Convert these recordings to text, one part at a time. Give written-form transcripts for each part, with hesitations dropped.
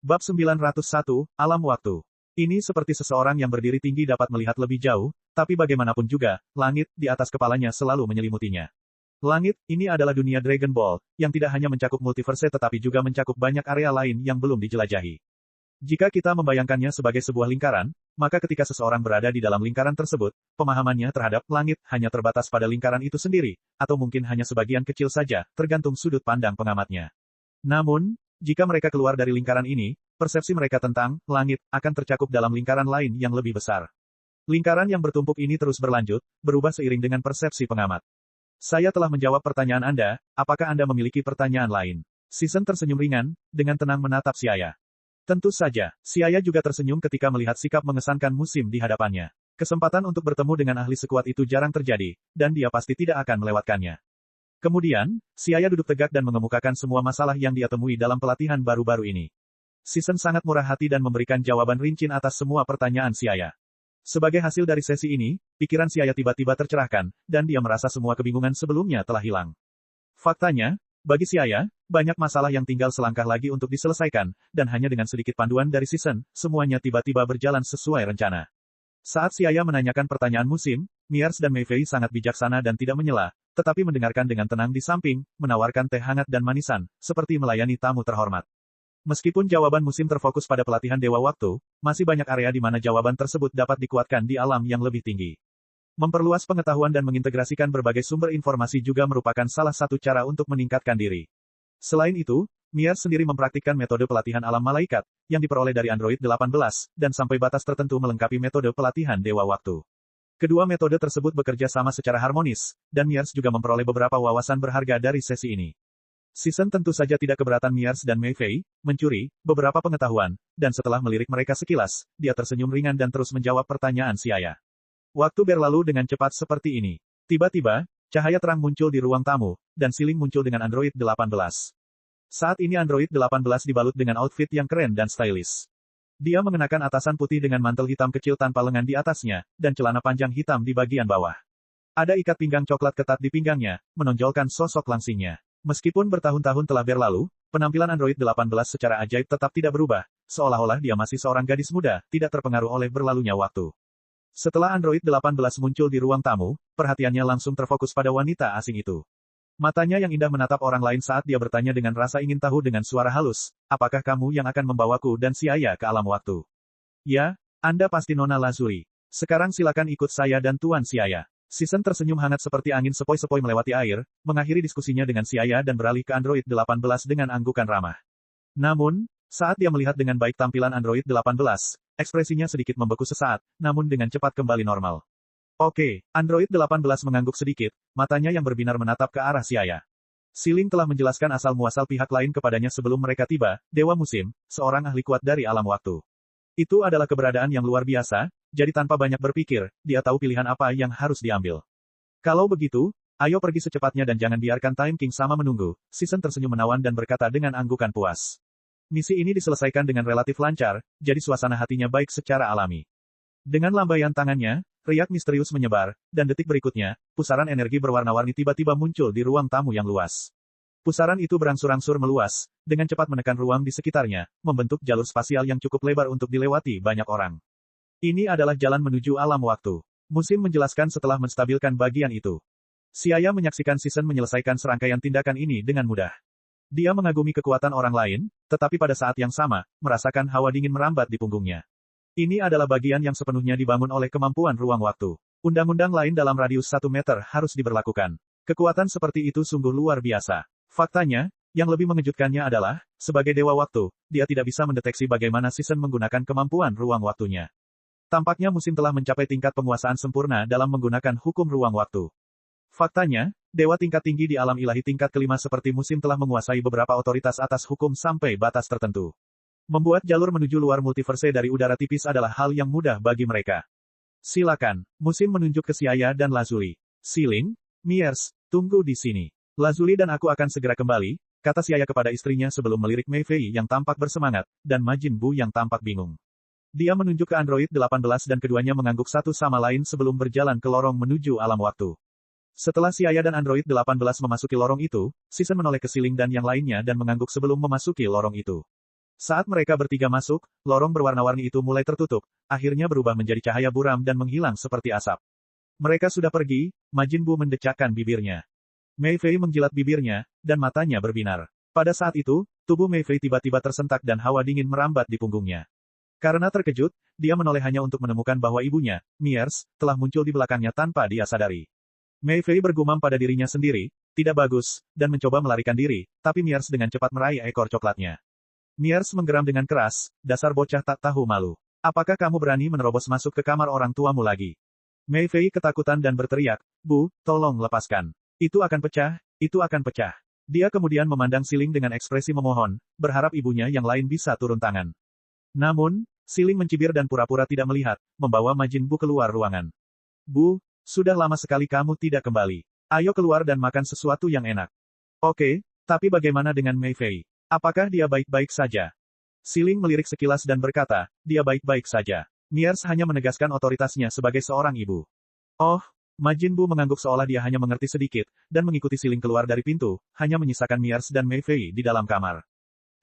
Bab 901, Alam Waktu. Ini seperti seseorang yang berdiri tinggi dapat melihat lebih jauh, tapi bagaimanapun juga, langit di atas kepalanya selalu menyelimutinya. Langit, ini adalah dunia Dragon Ball, yang tidak hanya mencakup multiverse tetapi juga mencakup banyak area lain yang belum dijelajahi. Jika kita membayangkannya sebagai sebuah lingkaran, maka ketika seseorang berada di dalam lingkaran tersebut, pemahamannya terhadap langit hanya terbatas pada lingkaran itu sendiri, atau mungkin hanya sebagian kecil saja, tergantung sudut pandang pengamatnya. Namun, jika mereka keluar dari lingkaran ini, persepsi mereka tentang langit akan tercakup dalam lingkaran lain yang lebih besar. Lingkaran yang bertumpuk ini terus berlanjut, berubah seiring dengan persepsi pengamat. Saya telah menjawab pertanyaan Anda, apakah Anda memiliki pertanyaan lain? Season tersenyum ringan, dengan tenang menatap Siaya. Tentu saja, Siaya juga tersenyum ketika melihat sikap mengesankan musim di hadapannya. Kesempatan untuk bertemu dengan ahli sekuat itu jarang terjadi, dan dia pasti tidak akan melewatkannya. Kemudian, Siaya duduk tegak dan mengemukakan semua masalah yang dia temui dalam pelatihan baru-baru ini. Season sangat murah hati dan memberikan jawaban rinci atas semua pertanyaan Siaya. Sebagai hasil dari sesi ini, pikiran Siaya tiba-tiba tercerahkan, dan dia merasa semua kebingungan sebelumnya telah hilang. Faktanya, bagi Siaya, banyak masalah yang tinggal selangkah lagi untuk diselesaikan, dan hanya dengan sedikit panduan dari Season, semuanya tiba-tiba berjalan sesuai rencana. Saat Siaya menanyakan pertanyaan musim, Miers dan Mei Fei sangat bijaksana dan tidak menyela, tetapi mendengarkan dengan tenang di samping, menawarkan teh hangat dan manisan, seperti melayani tamu terhormat. Meskipun jawaban musim terfokus pada pelatihan Dewa Waktu, masih banyak area di mana jawaban tersebut dapat dikuatkan di alam yang lebih tinggi. Memperluas pengetahuan dan mengintegrasikan berbagai sumber informasi juga merupakan salah satu cara untuk meningkatkan diri. Selain itu, Miers sendiri mempraktikkan metode pelatihan alam malaikat, yang diperoleh dari Android 18, dan sampai batas tertentu melengkapi metode pelatihan Dewa Waktu. Kedua metode tersebut bekerja sama secara harmonis, dan Miers juga memperoleh beberapa wawasan berharga dari sesi ini. Season tentu saja tidak keberatan Miers dan Mei Fei mencuri beberapa pengetahuan, dan setelah melirik mereka sekilas, dia tersenyum ringan dan terus menjawab pertanyaan Siaya. Waktu berlalu dengan cepat seperti ini. Tiba-tiba, cahaya terang muncul di ruang tamu, dan Siling muncul dengan Android 18. Saat ini Android 18 dibalut dengan outfit yang keren dan stylish. Dia mengenakan atasan putih dengan mantel hitam kecil tanpa lengan di atasnya, dan celana panjang hitam di bagian bawah. Ada ikat pinggang coklat ketat di pinggangnya, menonjolkan sosok langsingnya. Meskipun bertahun-tahun telah berlalu, penampilan Android 18 secara ajaib tetap tidak berubah, seolah-olah dia masih seorang gadis muda, tidak terpengaruh oleh berlalunya waktu. Setelah Android 18 muncul di ruang tamu, perhatiannya langsung terfokus pada wanita asing itu. Matanya yang indah menatap orang lain saat dia bertanya dengan rasa ingin tahu dengan suara halus, apakah kamu yang akan membawaku dan Siaya ke alam waktu? Ya, Anda pasti Nona Lazuli. Sekarang silakan ikut saya dan Tuan Siaya. Season tersenyum hangat seperti angin sepoi-sepoi melewati air, mengakhiri diskusinya dengan Siaya dan beralih ke Android 18 dengan anggukan ramah. Namun, saat dia melihat dengan baik tampilan Android 18, ekspresinya sedikit membeku sesaat, namun dengan cepat kembali normal. Oke, Android 18 mengangguk sedikit, matanya yang berbinar menatap ke arah Siaya. Siling telah menjelaskan asal-muasal pihak lain kepadanya sebelum mereka tiba, Dewa Musim, seorang ahli kuat dari alam waktu. Itu adalah keberadaan yang luar biasa, jadi tanpa banyak berpikir, dia tahu pilihan apa yang harus diambil. Kalau begitu, ayo pergi secepatnya dan jangan biarkan Time King sama menunggu, Season tersenyum menawan dan berkata dengan anggukan puas. Misi ini diselesaikan dengan relatif lancar, jadi suasana hatinya baik secara alami. Dengan lambaian tangannya, riak misterius menyebar, dan detik berikutnya, pusaran energi berwarna-warni tiba-tiba muncul di ruang tamu yang luas. Pusaran itu berangsur-angsur meluas, dengan cepat menekan ruang di sekitarnya, membentuk jalur spasial yang cukup lebar untuk dilewati banyak orang. Ini adalah jalan menuju alam waktu. Musim menjelaskan setelah menstabilkan bagian itu. Siaya menyaksikan Season menyelesaikan serangkaian tindakan ini dengan mudah. Dia mengagumi kekuatan orang lain, tetapi pada saat yang sama, merasakan hawa dingin merambat di punggungnya. Ini adalah bagian yang sepenuhnya dibangun oleh kemampuan ruang waktu. Undang-undang lain dalam radius 1 meter harus diberlakukan. Kekuatan seperti itu sungguh luar biasa. Faktanya, yang lebih mengejutkannya adalah, sebagai Dewa Waktu, dia tidak bisa mendeteksi bagaimana Season menggunakan kemampuan ruang waktunya. Tampaknya musim telah mencapai tingkat penguasaan sempurna dalam menggunakan hukum ruang waktu. Faktanya, dewa tingkat tinggi di alam ilahi tingkat kelima seperti musim telah menguasai beberapa otoritas atas hukum sampai batas tertentu. Membuat jalur menuju luar multiverse dari udara tipis adalah hal yang mudah bagi mereka. Silakan, musim menunjuk ke Siaya dan Lazuli. Siling, Miers, tunggu di sini. Lazuli dan aku akan segera kembali, kata Siaya kepada istrinya sebelum melirik Mei Fei yang tampak bersemangat, dan Majin Buu yang tampak bingung. Dia menunjuk ke Android 18 dan keduanya mengangguk satu sama lain sebelum berjalan ke lorong menuju alam waktu. Setelah Siaya dan Android 18 memasuki lorong itu, Season menoleh ke Siling dan yang lainnya dan mengangguk sebelum memasuki lorong itu. Saat mereka bertiga masuk, lorong berwarna-warni itu mulai tertutup, akhirnya berubah menjadi cahaya buram dan menghilang seperti asap. Mereka sudah pergi, Majin Buu mendecakkan bibirnya. Mei Fei menjilat bibirnya, dan matanya berbinar. Pada saat itu, tubuh Mei Fei tiba-tiba tersentak dan hawa dingin merambat di punggungnya. Karena terkejut, dia menoleh hanya untuk menemukan bahwa ibunya, Miers, telah muncul di belakangnya tanpa dia sadari. Mei Fei bergumam pada dirinya sendiri, tidak bagus, dan mencoba melarikan diri, tapi Miers dengan cepat meraih ekor coklatnya. Miers menggeram dengan keras, dasar bocah tak tahu malu. Apakah kamu berani menerobos masuk ke kamar orang tuamu lagi? Mei Fei ketakutan dan berteriak, Bu, tolong lepaskan. Itu akan pecah, itu akan pecah. Dia kemudian memandang Siling dengan ekspresi memohon, berharap ibunya yang lain bisa turun tangan. Namun, Siling mencibir dan pura-pura tidak melihat, membawa Majin Buu keluar ruangan. Bu, sudah lama sekali kamu tidak kembali. Ayo keluar dan makan sesuatu yang enak. Oke, tapi bagaimana dengan Mei Fei? Apakah dia baik-baik saja? Siling melirik sekilas dan berkata, dia baik-baik saja. Miers hanya menegaskan otoritasnya sebagai seorang ibu. Oh, Majin Buu mengangguk seolah dia hanya mengerti sedikit, dan mengikuti Siling keluar dari pintu, hanya menyisakan Miers dan Mei Fei di dalam kamar.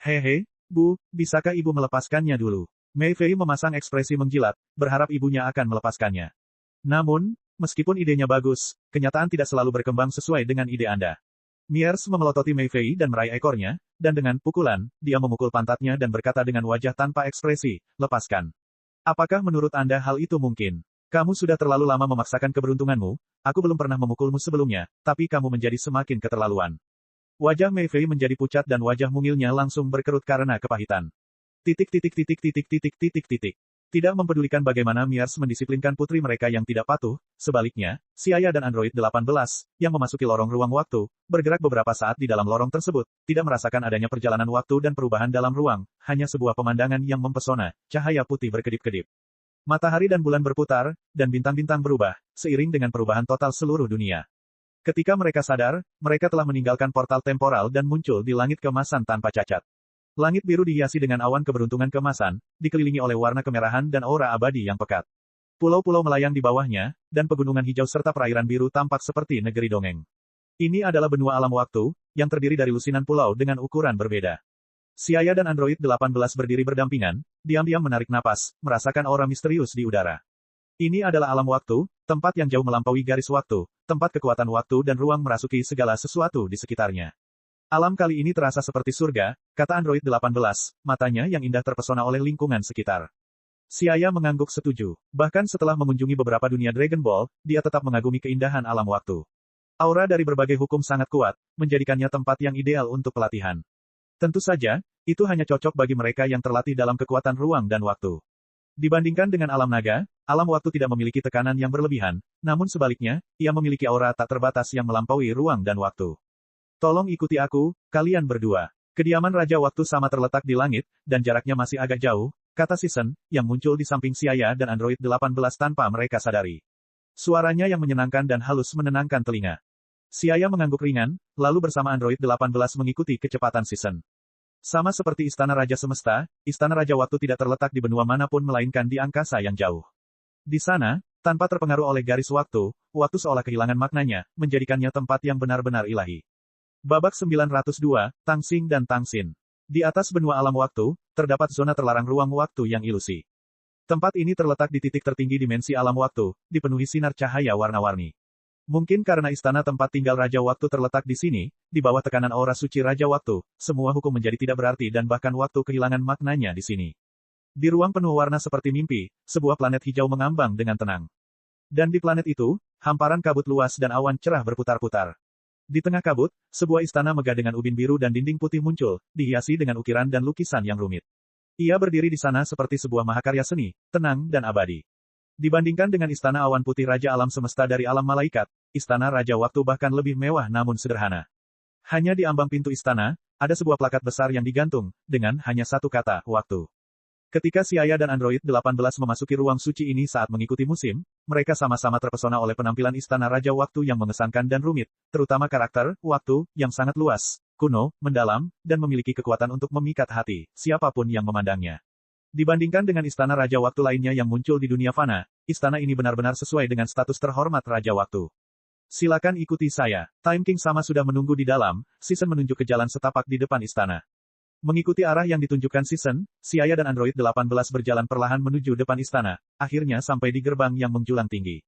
Hehe, Bu, bisakah ibu melepaskannya dulu? Mei Fei memasang ekspresi menjilat, berharap ibunya akan melepaskannya. Namun, meskipun idenya bagus, kenyataan tidak selalu berkembang sesuai dengan ide Anda. Miers memelototi Mei Fei dan meraih ekornya, dan dengan pukulan, dia memukul pantatnya dan berkata dengan wajah tanpa ekspresi, lepaskan. Apakah menurut Anda hal itu mungkin? Kamu sudah terlalu lama memaksakan keberuntunganmu, aku belum pernah memukulmu sebelumnya, tapi kamu menjadi semakin keterlaluan. Wajah Mei Fei menjadi pucat dan wajah mungilnya langsung berkerut karena kepahitan. Tidak mempedulikan bagaimana Miers mendisiplinkan putri mereka yang tidak patuh, sebaliknya, si ayah dan android 18, yang memasuki lorong ruang waktu, bergerak beberapa saat di dalam lorong tersebut, tidak merasakan adanya perjalanan waktu dan perubahan dalam ruang, hanya sebuah pemandangan yang mempesona, cahaya putih berkedip-kedip. Matahari dan bulan berputar, dan bintang-bintang berubah, seiring dengan perubahan total seluruh dunia. Ketika mereka sadar, mereka telah meninggalkan portal temporal dan muncul di langit keemasan tanpa cacat. Langit biru dihiasi dengan awan keberuntungan keemasan, dikelilingi oleh warna kemerahan dan aura abadi yang pekat. Pulau-pulau melayang di bawahnya, dan pegunungan hijau serta perairan biru tampak seperti negeri dongeng. Ini adalah benua alam waktu, yang terdiri dari lusinan pulau dengan ukuran berbeda. Si ayah dan android 18 berdiri berdampingan, diam-diam menarik napas, merasakan aura misterius di udara. Ini adalah alam waktu, tempat yang jauh melampaui garis waktu, tempat kekuatan waktu dan ruang merasuki segala sesuatu di sekitarnya. Alam kali ini terasa seperti surga, kata android 18, matanya yang indah terpesona oleh lingkungan sekitar. Si ayah mengangguk setuju. Bahkan setelah mengunjungi beberapa dunia Dragon Ball, dia tetap mengagumi keindahan alam waktu. Aura dari berbagai hukum sangat kuat, menjadikannya tempat yang ideal untuk pelatihan. Tentu saja, itu hanya cocok bagi mereka yang terlatih dalam kekuatan ruang dan waktu. Dibandingkan dengan alam naga, alam waktu tidak memiliki tekanan yang berlebihan, namun sebaliknya, ia memiliki aura tak terbatas yang melampaui ruang dan waktu. Tolong ikuti aku, kalian berdua. Kediaman Raja Waktu sama terletak di langit, dan jaraknya masih agak jauh, kata Season, yang muncul di samping si ayah dan android 18 tanpa mereka sadari. Suaranya yang menyenangkan dan halus menenangkan telinga. Si ayah mengangguk ringan, lalu bersama android 18 mengikuti kecepatan Season. Sama seperti Istana Raja Semesta, Istana Raja Waktu tidak terletak di benua manapun melainkan di angkasa yang jauh. Di sana, tanpa terpengaruh oleh garis waktu, waktu seolah kehilangan maknanya, menjadikannya tempat yang benar-benar ilahi. Babak 902, Tangxing dan Tangxin. Di atas benua alam waktu, terdapat zona terlarang ruang waktu yang ilusi. Tempat ini terletak di titik tertinggi dimensi alam waktu, dipenuhi sinar cahaya warna-warni. Mungkin karena istana tempat tinggal Raja Waktu terletak di sini, di bawah tekanan aura suci Raja Waktu, semua hukum menjadi tidak berarti dan bahkan waktu kehilangan maknanya di sini. Di ruang penuh warna seperti mimpi, sebuah planet hijau mengambang dengan tenang. Dan di planet itu, hamparan kabut luas dan awan cerah berputar-putar. Di tengah kabut, sebuah istana megah dengan ubin biru dan dinding putih muncul, dihiasi dengan ukiran dan lukisan yang rumit. Ia berdiri di sana seperti sebuah mahakarya seni, tenang dan abadi. Dibandingkan dengan istana awan putih Raja Alam Semesta dari alam malaikat, istana Raja Waktu bahkan lebih mewah namun sederhana. Hanya di ambang pintu istana, ada sebuah plakat besar yang digantung, dengan hanya satu kata, waktu. Ketika si ayah dan android 18 memasuki ruang suci ini saat mengikuti musim, mereka sama-sama terpesona oleh penampilan istana Raja Waktu yang mengesankan dan rumit, terutama karakter, waktu, yang sangat luas, kuno, mendalam, dan memiliki kekuatan untuk memikat hati, siapapun yang memandangnya. Dibandingkan dengan istana Raja Waktu lainnya yang muncul di dunia fana, istana ini benar-benar sesuai dengan status terhormat Raja Waktu. Silakan ikuti saya. Time King sama sudah menunggu di dalam, Season menunjuk ke jalan setapak di depan istana. Mengikuti arah yang ditunjukkan Season, Siaya dan Android 18 berjalan perlahan menuju depan istana, akhirnya sampai di gerbang yang menjulang tinggi.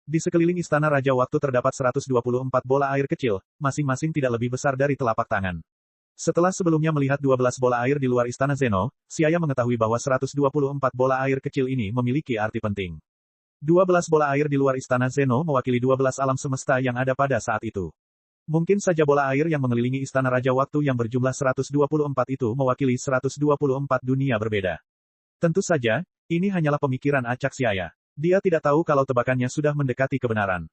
Di sekeliling istana Raja Waktu terdapat 124 bola air kecil, masing-masing tidak lebih besar dari telapak tangan. Setelah sebelumnya melihat 12 bola air di luar istana Zeno, Siaya mengetahui bahwa 124 bola air kecil ini memiliki arti penting. 12 bola air di luar istana Zeno mewakili 12 alam semesta yang ada pada saat itu. Mungkin saja bola air yang mengelilingi istana Raja Waktu yang berjumlah 124 itu mewakili 124 dunia berbeda. Tentu saja, ini hanyalah pemikiran acak Siaya. Dia tidak tahu kalau tebakannya sudah mendekati kebenaran.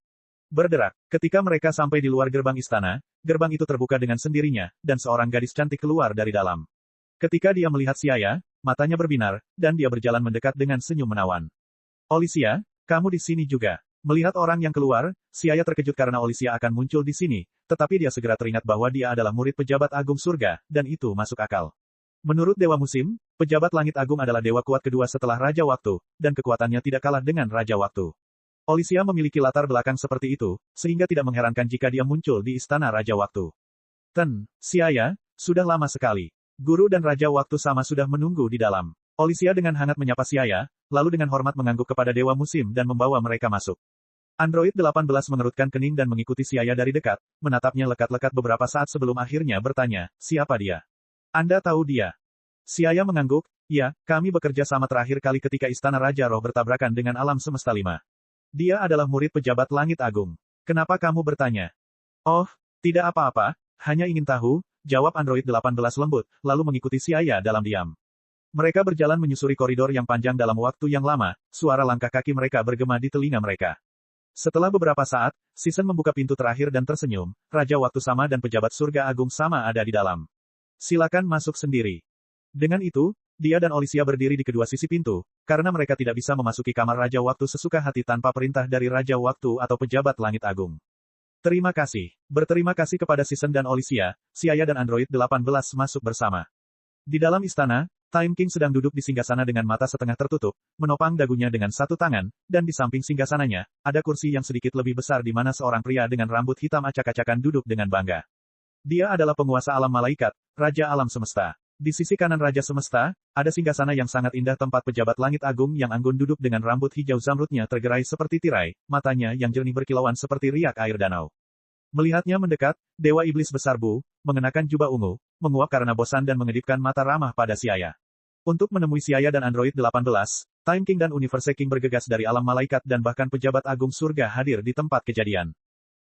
Berderak, ketika mereka sampai di luar gerbang istana, gerbang itu terbuka dengan sendirinya, dan seorang gadis cantik keluar dari dalam. Ketika dia melihat Siaya, matanya berbinar, dan dia berjalan mendekat dengan senyum menawan. Olisia, kamu di sini juga. Melihat orang yang keluar, Siaya terkejut karena Olisia akan muncul di sini, tetapi dia segera teringat bahwa dia adalah murid pejabat agung surga, dan itu masuk akal. Menurut Dewa Musim, pejabat langit agung adalah dewa kuat kedua setelah Raja Waktu, dan kekuatannya tidak kalah dengan Raja Waktu. Olisia memiliki latar belakang seperti itu, sehingga tidak mengherankan jika dia muncul di istana Raja Waktu. Siaya, sudah lama sekali. Guru dan Raja Waktu sama sudah menunggu di dalam. Olisia dengan hangat menyapa Siaya, lalu dengan hormat mengangguk kepada Dewa Musim dan membawa mereka masuk. Android 18 mengerutkan kening dan mengikuti Siaya dari dekat, menatapnya lekat-lekat beberapa saat sebelum akhirnya bertanya, siapa dia? Anda tahu dia? Siaya mengangguk, ya, kami bekerja sama terakhir kali ketika Istana Raja Roh bertabrakan dengan alam semesta 5. Dia adalah murid pejabat langit agung. Kenapa kamu bertanya? Oh, tidak apa-apa, hanya ingin tahu, jawab Android 18 lembut, lalu mengikuti Siaya dalam diam. Mereka berjalan menyusuri koridor yang panjang dalam waktu yang lama, suara langkah kaki mereka bergema di telinga mereka. Setelah beberapa saat, Season membuka pintu terakhir dan tersenyum, Raja Waktu sama dan pejabat surga agung sama ada di dalam. Silakan masuk sendiri. Dengan itu, dia dan Olisia berdiri di kedua sisi pintu, karena mereka tidak bisa memasuki kamar Raja Waktu sesuka hati tanpa perintah dari Raja Waktu atau pejabat langit agung. Terima kasih. Berterima kasih kepada Season dan Olisia, Siaya dan Android 18 masuk bersama. Di dalam istana, Time King sedang duduk di singgasana dengan mata setengah tertutup, menopang dagunya dengan satu tangan, dan di samping singgasananya, ada kursi yang sedikit lebih besar di mana seorang pria dengan rambut hitam acak-acakan duduk dengan bangga. Dia adalah penguasa alam malaikat, Raja Alam Semesta. Di sisi kanan Raja Semesta, ada singgasana yang sangat indah tempat pejabat langit agung yang anggun duduk dengan rambut hijau zamrudnya tergerai seperti tirai, matanya yang jernih berkilauan seperti riak air danau. Melihatnya mendekat, Dewa Iblis Besar Bu, mengenakan jubah ungu, menguap karena bosan dan mengedipkan mata ramah pada Siaya. Untuk menemui Siaya dan Android 18, Time King dan Universe King bergegas dari alam malaikat dan bahkan pejabat agung surga hadir di tempat kejadian.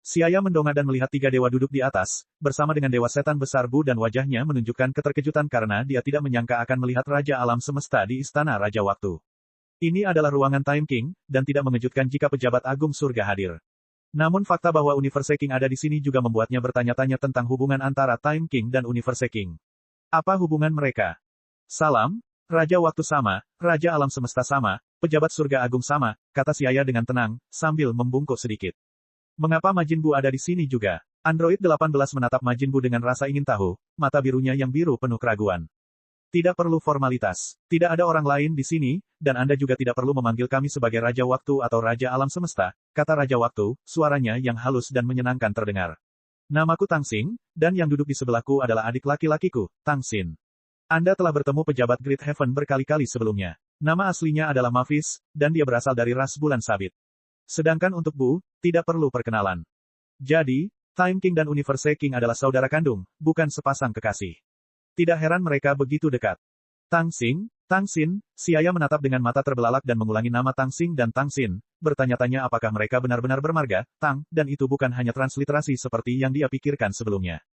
Siaya mendongak dan melihat tiga dewa duduk di atas, bersama dengan Dewa Setan Besar Bu dan wajahnya menunjukkan keterkejutan karena dia tidak menyangka akan melihat Raja Alam Semesta di Istana Raja Waktu. Ini adalah ruangan Time King, dan tidak mengejutkan jika pejabat agung surga hadir. Namun fakta bahwa Universe King ada di sini juga membuatnya bertanya-tanya tentang hubungan antara Time King dan Universe King. Apa hubungan mereka? Salam, Raja Waktu sama, Raja Alam Semesta sama, pejabat surga agung sama, kata Siaya dengan tenang, sambil membungkuk sedikit. Mengapa Majin Bu ada di sini juga? Android 18 menatap Majin Bu dengan rasa ingin tahu, mata birunya yang biru penuh keraguan. Tidak perlu formalitas. Tidak ada orang lain di sini, dan Anda juga tidak perlu memanggil kami sebagai Raja Waktu atau Raja Alam Semesta, kata Raja Waktu, suaranya yang halus dan menyenangkan terdengar. Namaku Tang Xin, dan yang duduk di sebelahku adalah adik laki-lakiku, Tang Xin. Anda telah bertemu pejabat Great Heaven berkali-kali sebelumnya. Nama aslinya adalah Mavis, dan dia berasal dari ras bulan sabit. Sedangkan untuk Bu, tidak perlu perkenalan. Jadi, Time King dan Universe King adalah saudara kandung, bukan sepasang kekasih. Tidak heran mereka begitu dekat. Tang Xin, Siaya menatap dengan mata terbelalak dan mengulangi nama Tang Xin dan Tang Xin, bertanya-tanya apakah mereka benar-benar bermarga, Tang, dan itu bukan hanya transliterasi seperti yang dia pikirkan sebelumnya.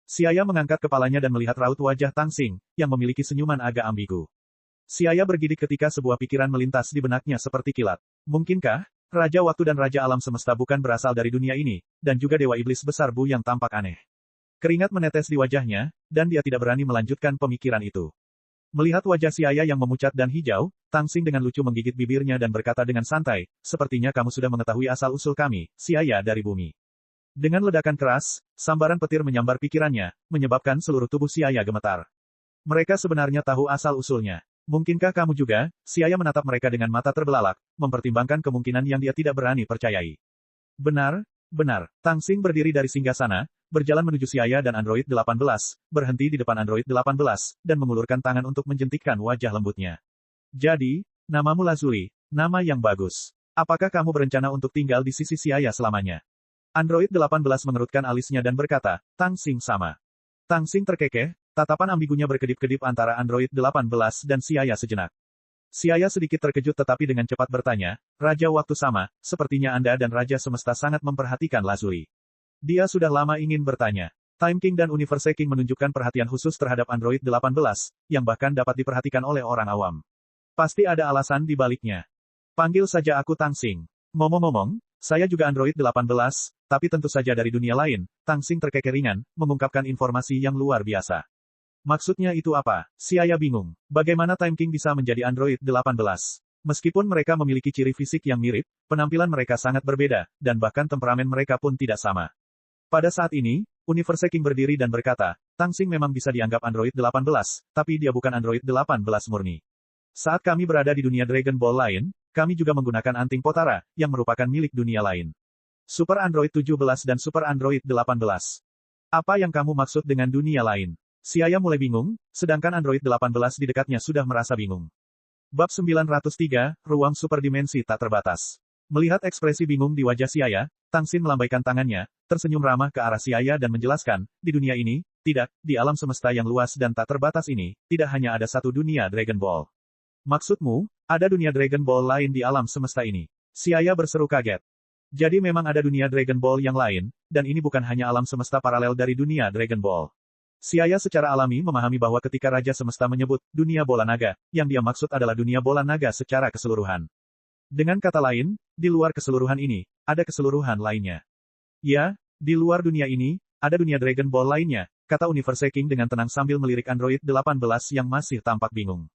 Siaya mengangkat kepalanya dan melihat raut wajah Tang Xin, yang memiliki senyuman agak ambigu. Siaya bergidik ketika sebuah pikiran melintas di benaknya seperti kilat. Mungkinkah, Raja Waktu dan Raja Alam Semesta bukan berasal dari dunia ini, dan juga Dewa Iblis Besar Bu yang tampak aneh. Keringat menetes di wajahnya, dan dia tidak berani melanjutkan pemikiran itu. Melihat wajah Siaya yang memucat dan hijau, Tang Xin dengan lucu menggigit bibirnya dan berkata dengan santai, sepertinya kamu sudah mengetahui asal-usul kami, Siaya dari bumi. Dengan ledakan keras, sambaran petir menyambar pikirannya, menyebabkan seluruh tubuh Siaya gemetar. Mereka sebenarnya tahu asal-usulnya. Mungkinkah kamu juga? Siaya menatap mereka dengan mata terbelalak, mempertimbangkan kemungkinan yang dia tidak berani percayai. Benar, Benar, Tang Xing berdiri dari singgasana, berjalan menuju Siaya dan Android 18, berhenti di depan Android 18, dan mengulurkan tangan untuk menjentikkan wajah lembutnya. Jadi, namamu Lazuli, nama yang bagus. Apakah kamu berencana untuk tinggal di sisi Siaya selamanya? Android 18 mengerutkan alisnya dan berkata, Tang Xing sama. Tang Xing terkekeh, tatapan ambigunya berkedip-kedip antara Android 18 dan Siaya sejenak. Siaya sedikit terkejut tetapi dengan cepat bertanya, Raja Waktu sama, sepertinya Anda dan Raja Semesta sangat memperhatikan Lazuli. Dia sudah lama ingin bertanya. Time King dan Universe King menunjukkan perhatian khusus terhadap Android 18, yang bahkan dapat diperhatikan oleh orang awam. Pasti ada alasan di baliknya. Panggil saja aku Tang Xing. Ngomong-ngomong, saya juga Android 18, tapi tentu saja dari dunia lain, Tang Xing terkekeringan, mengungkapkan informasi yang luar biasa. Maksudnya itu apa? Siaya bingung. Bagaimana Time King bisa menjadi Android 18? Meskipun mereka memiliki ciri fisik yang mirip, penampilan mereka sangat berbeda, dan bahkan temperamen mereka pun tidak sama. Pada saat ini, Universe King berdiri dan berkata, Tang Xing memang bisa dianggap Android 18, tapi dia bukan Android 18 murni. Saat kami berada di dunia Dragon Ball lain, kami juga menggunakan anting Potara, yang merupakan milik dunia lain. Super Android 17 dan Super Android 18. Apa yang kamu maksud dengan dunia lain? Siaya mulai bingung, sedangkan Android 18 di dekatnya sudah merasa bingung. Bab 903, Ruang Super Dimensi Tak Terbatas. Melihat ekspresi bingung di wajah Siaya, Tang Xing melambaikan tangannya, tersenyum ramah ke arah Siaya dan menjelaskan, di dunia ini, tidak, di alam semesta yang luas dan tak terbatas ini, tidak hanya ada satu dunia Dragon Ball. Maksudmu, ada dunia Dragon Ball lain di alam semesta ini? Siaya berseru kaget. Jadi memang ada dunia Dragon Ball yang lain, dan ini bukan hanya alam semesta paralel dari dunia Dragon Ball. Siaya secara alami memahami bahwa ketika Raja Semesta menyebut dunia bola naga, yang dia maksud adalah dunia bola naga secara keseluruhan. Dengan kata lain, di luar keseluruhan ini, ada keseluruhan lainnya. Ya, di luar dunia ini, ada dunia Dragon Ball lainnya, kata Universe King dengan tenang sambil melirik Android 18 yang masih tampak bingung.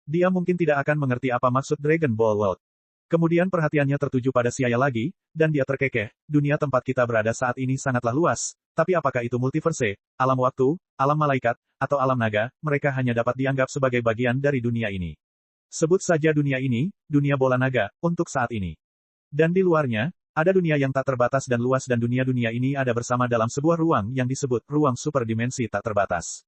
Dia mungkin tidak akan mengerti apa maksud Dragon Ball World. Kemudian perhatiannya tertuju pada Siaya lagi, dan dia terkekeh, dunia tempat kita berada saat ini sangatlah luas, tapi apakah itu multiverse, alam waktu, alam malaikat, atau alam naga, mereka hanya dapat dianggap sebagai bagian dari dunia ini. Sebut saja dunia ini, dunia bola naga, untuk saat ini. Dan di luarnya, ada dunia yang tak terbatas dan luas dan dunia-dunia ini ada bersama dalam sebuah ruang yang disebut ruang super dimensi tak terbatas.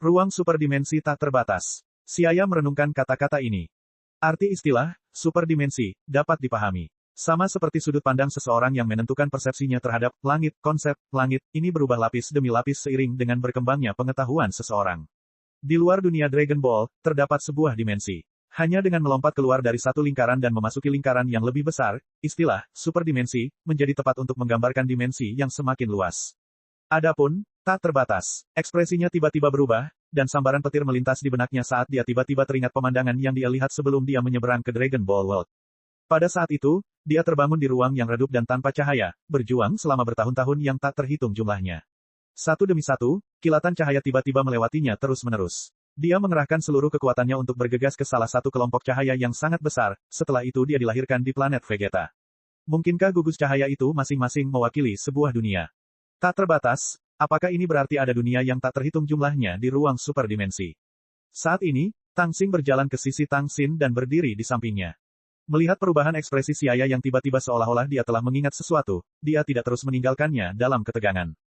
Ruang super dimensi tak terbatas. Siaya merenungkan kata-kata ini. Arti istilah, super dimensi, dapat dipahami. Sama seperti sudut pandang seseorang yang menentukan persepsinya terhadap langit, konsep langit, ini berubah lapis demi lapis seiring dengan berkembangnya pengetahuan seseorang. Di luar dunia Dragon Ball, terdapat sebuah dimensi. Hanya dengan melompat keluar dari satu lingkaran dan memasuki lingkaran yang lebih besar, istilah, super dimensi, menjadi tepat untuk menggambarkan dimensi yang semakin luas. Adapun, tak terbatas, ekspresinya tiba-tiba berubah, dan sambaran petir melintas di benaknya saat dia tiba-tiba teringat pemandangan yang dia lihat sebelum dia menyeberang ke Dragon Ball World. Pada saat itu, dia terbangun di ruang yang redup dan tanpa cahaya, berjuang selama bertahun-tahun yang tak terhitung jumlahnya. Satu demi satu, kilatan cahaya tiba-tiba melewatinya terus-menerus. Dia mengerahkan seluruh kekuatannya untuk bergegas ke salah satu kelompok cahaya yang sangat besar, setelah itu dia dilahirkan di planet Vegeta. Mungkinkah gugus cahaya itu masing-masing mewakili sebuah dunia? Tak terbatas, apakah ini berarti ada dunia yang tak terhitung jumlahnya di ruang super dimensi? Saat ini, Tang Xing berjalan ke sisi Tang Xin dan berdiri di sampingnya. Melihat perubahan ekspresi Siaya yang tiba-tiba seolah-olah dia telah mengingat sesuatu, dia tidak terus meninggalkannya dalam ketegangan.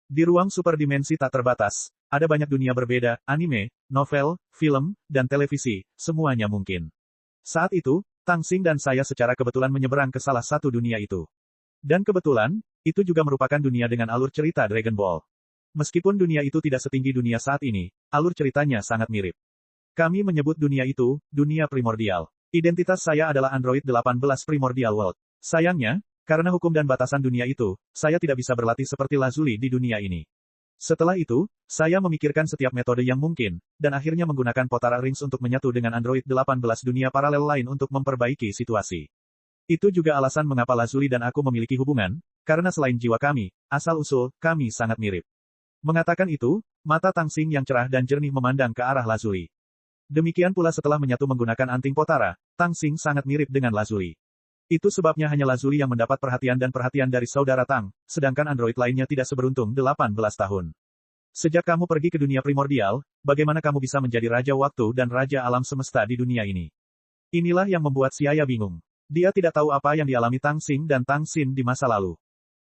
Di ruang super dimensi tak terbatas, ada banyak dunia berbeda, anime, novel, film, dan televisi, semuanya mungkin. Saat itu, Tang Xing dan saya secara kebetulan menyeberang ke salah satu dunia itu. Dan kebetulan, itu juga merupakan dunia dengan alur cerita Dragon Ball. Meskipun dunia itu tidak setinggi dunia saat ini, alur ceritanya sangat mirip. Kami menyebut dunia itu, dunia primordial. Identitas saya adalah Android 18 Primordial World. Sayangnya, karena hukum dan batasan dunia itu, saya tidak bisa berlatih seperti Lazuli di dunia ini. Setelah itu, saya memikirkan setiap metode yang mungkin, dan akhirnya menggunakan Potara Rings untuk menyatu dengan Android 18 dunia paralel lain untuk memperbaiki situasi. Itu juga alasan mengapa Lazuli dan aku memiliki hubungan, karena selain jiwa kami, asal-usul, kami sangat mirip. Mengatakan itu, mata Tang Xing yang cerah dan jernih memandang ke arah Lazuli. Demikian pula setelah menyatu menggunakan anting Potara, Tang Xing sangat mirip dengan Lazuli. Itu sebabnya hanya Lazuli yang mendapat perhatian dari saudara Tang, sedangkan android lainnya tidak seberuntung 18 tahun. Sejak kamu pergi ke dunia primordial, bagaimana kamu bisa menjadi Raja Waktu dan Raja Alam Semesta di dunia ini? Inilah yang membuat Siaya bingung. Dia tidak tahu apa yang dialami Tang Xing dan Tang Xin di masa lalu.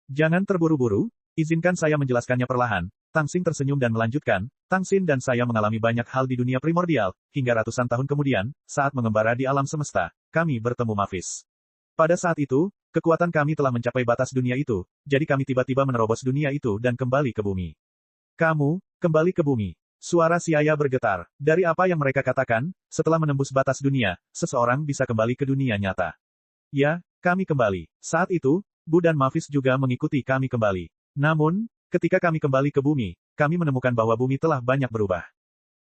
Jangan terburu-buru, izinkan saya menjelaskannya perlahan. Tang Xing tersenyum dan melanjutkan, Tang Xin dan saya mengalami banyak hal di dunia primordial, hingga ratusan tahun kemudian, saat mengembara di alam semesta, kami bertemu Mavis. Pada saat itu, kekuatan kami telah mencapai batas dunia itu, jadi kami tiba-tiba menerobos dunia itu dan kembali ke bumi. Kamu, kembali ke bumi. Suara Siaya bergetar. Dari apa yang mereka katakan, setelah menembus batas dunia, seseorang bisa kembali ke dunia nyata. Ya, kami kembali. Saat itu, Bu dan Mavis juga mengikuti kami kembali. Namun, ketika kami kembali ke bumi, kami menemukan bahwa bumi telah banyak berubah.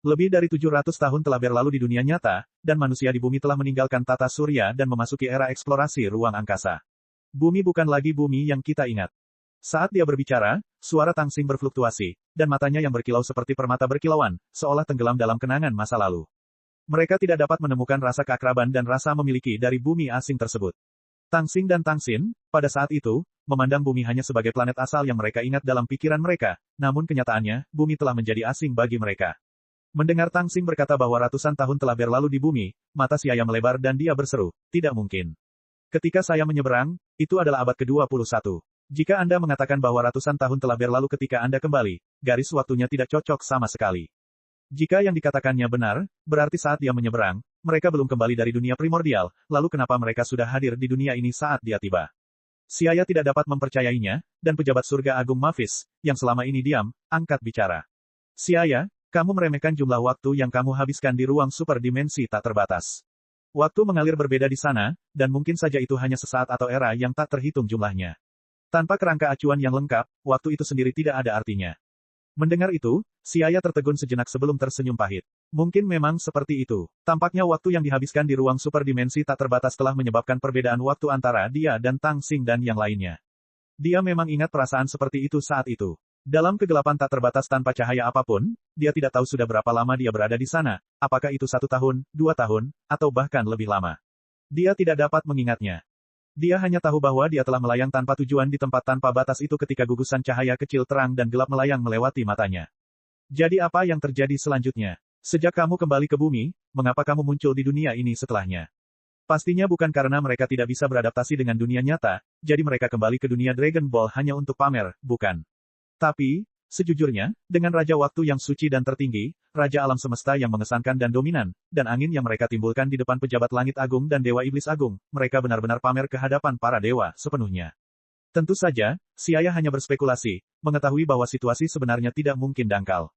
Lebih dari 700 tahun telah berlalu di dunia nyata, dan manusia di bumi telah meninggalkan tata surya dan memasuki era eksplorasi ruang angkasa. Bumi bukan lagi bumi yang kita ingat. Saat dia berbicara, suara Tang Xing berfluktuasi, dan matanya yang berkilau seperti permata berkilauan, seolah tenggelam dalam kenangan masa lalu. Mereka tidak dapat menemukan rasa keakraban dan rasa memiliki dari bumi asing tersebut. Tang Xing dan Tang Xin, pada saat itu, memandang bumi hanya sebagai planet asal yang mereka ingat dalam pikiran mereka, namun kenyataannya, bumi telah menjadi asing bagi mereka. Mendengar Tang Xing berkata bahwa ratusan tahun telah berlalu di bumi, mata Siaya melebar dan dia berseru, tidak mungkin. Ketika saya menyeberang, itu adalah abad ke-21. Jika Anda mengatakan bahwa ratusan tahun telah berlalu ketika Anda kembali, garis waktunya tidak cocok sama sekali. Jika yang dikatakannya benar, berarti saat dia menyeberang, mereka belum kembali dari dunia primordial, lalu kenapa mereka sudah hadir di dunia ini saat dia tiba? Siaya tidak dapat mempercayainya, dan pejabat surga agung Mavis, yang selama ini diam, angkat bicara. Siaya, kamu meremehkan jumlah waktu yang kamu habiskan di ruang super dimensi tak terbatas. Waktu mengalir berbeda di sana, dan mungkin saja itu hanya sesaat atau era yang tak terhitung jumlahnya. Tanpa kerangka acuan yang lengkap, waktu itu sendiri tidak ada artinya. Mendengar itu, Siaya tertegun sejenak sebelum tersenyum pahit. Mungkin memang seperti itu. Tampaknya waktu yang dihabiskan di ruang super dimensi tak terbatas telah menyebabkan perbedaan waktu antara dia dan Tang Xing dan yang lainnya. Dia memang ingat perasaan seperti itu saat itu. Dalam kegelapan tak terbatas tanpa cahaya apapun, dia tidak tahu sudah berapa lama dia berada di sana, apakah itu 1 tahun, 2 tahun, atau bahkan lebih lama. Dia tidak dapat mengingatnya. Dia hanya tahu bahwa dia telah melayang tanpa tujuan di tempat tanpa batas itu ketika gugusan cahaya kecil terang dan gelap melayang melewati matanya. Jadi apa yang terjadi selanjutnya? Sejak kamu kembali ke bumi, mengapa kamu muncul di dunia ini setelahnya? Pastinya bukan karena mereka tidak bisa beradaptasi dengan dunia nyata, jadi mereka kembali ke dunia Dragon Ball hanya untuk pamer, bukan? Tapi, sejujurnya, dengan Raja Waktu yang suci dan tertinggi, Raja Alam Semesta yang mengesankan dan dominan, dan angin yang mereka timbulkan di depan pejabat langit agung dan Dewa Iblis Agung, mereka benar-benar pamer ke hadapan para dewa sepenuhnya. Tentu saja, Siaya hanya berspekulasi, mengetahui bahwa situasi sebenarnya tidak mungkin dangkal.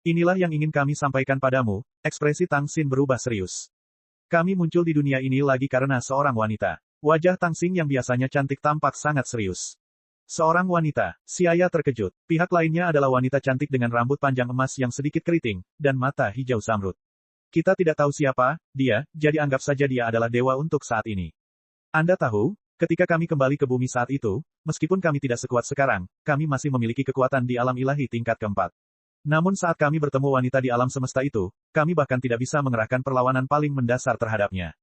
Inilah yang ingin kami sampaikan padamu, ekspresi Tang Xin berubah serius. Kami muncul di dunia ini lagi karena seorang wanita. Wajah Tang Xin yang biasanya cantik tampak sangat serius. Seorang wanita, Siaya terkejut. Pihak lainnya adalah wanita cantik dengan rambut panjang emas yang sedikit keriting, dan mata hijau zamrud. Kita tidak tahu siapa dia, jadi anggap saja dia adalah dewa untuk saat ini. Anda tahu, ketika kami kembali ke bumi saat itu, meskipun kami tidak sekuat sekarang, kami masih memiliki kekuatan di alam ilahi tingkat keempat. Namun saat kami bertemu wanita di alam semesta itu, kami bahkan tidak bisa mengerahkan perlawanan paling mendasar terhadapnya.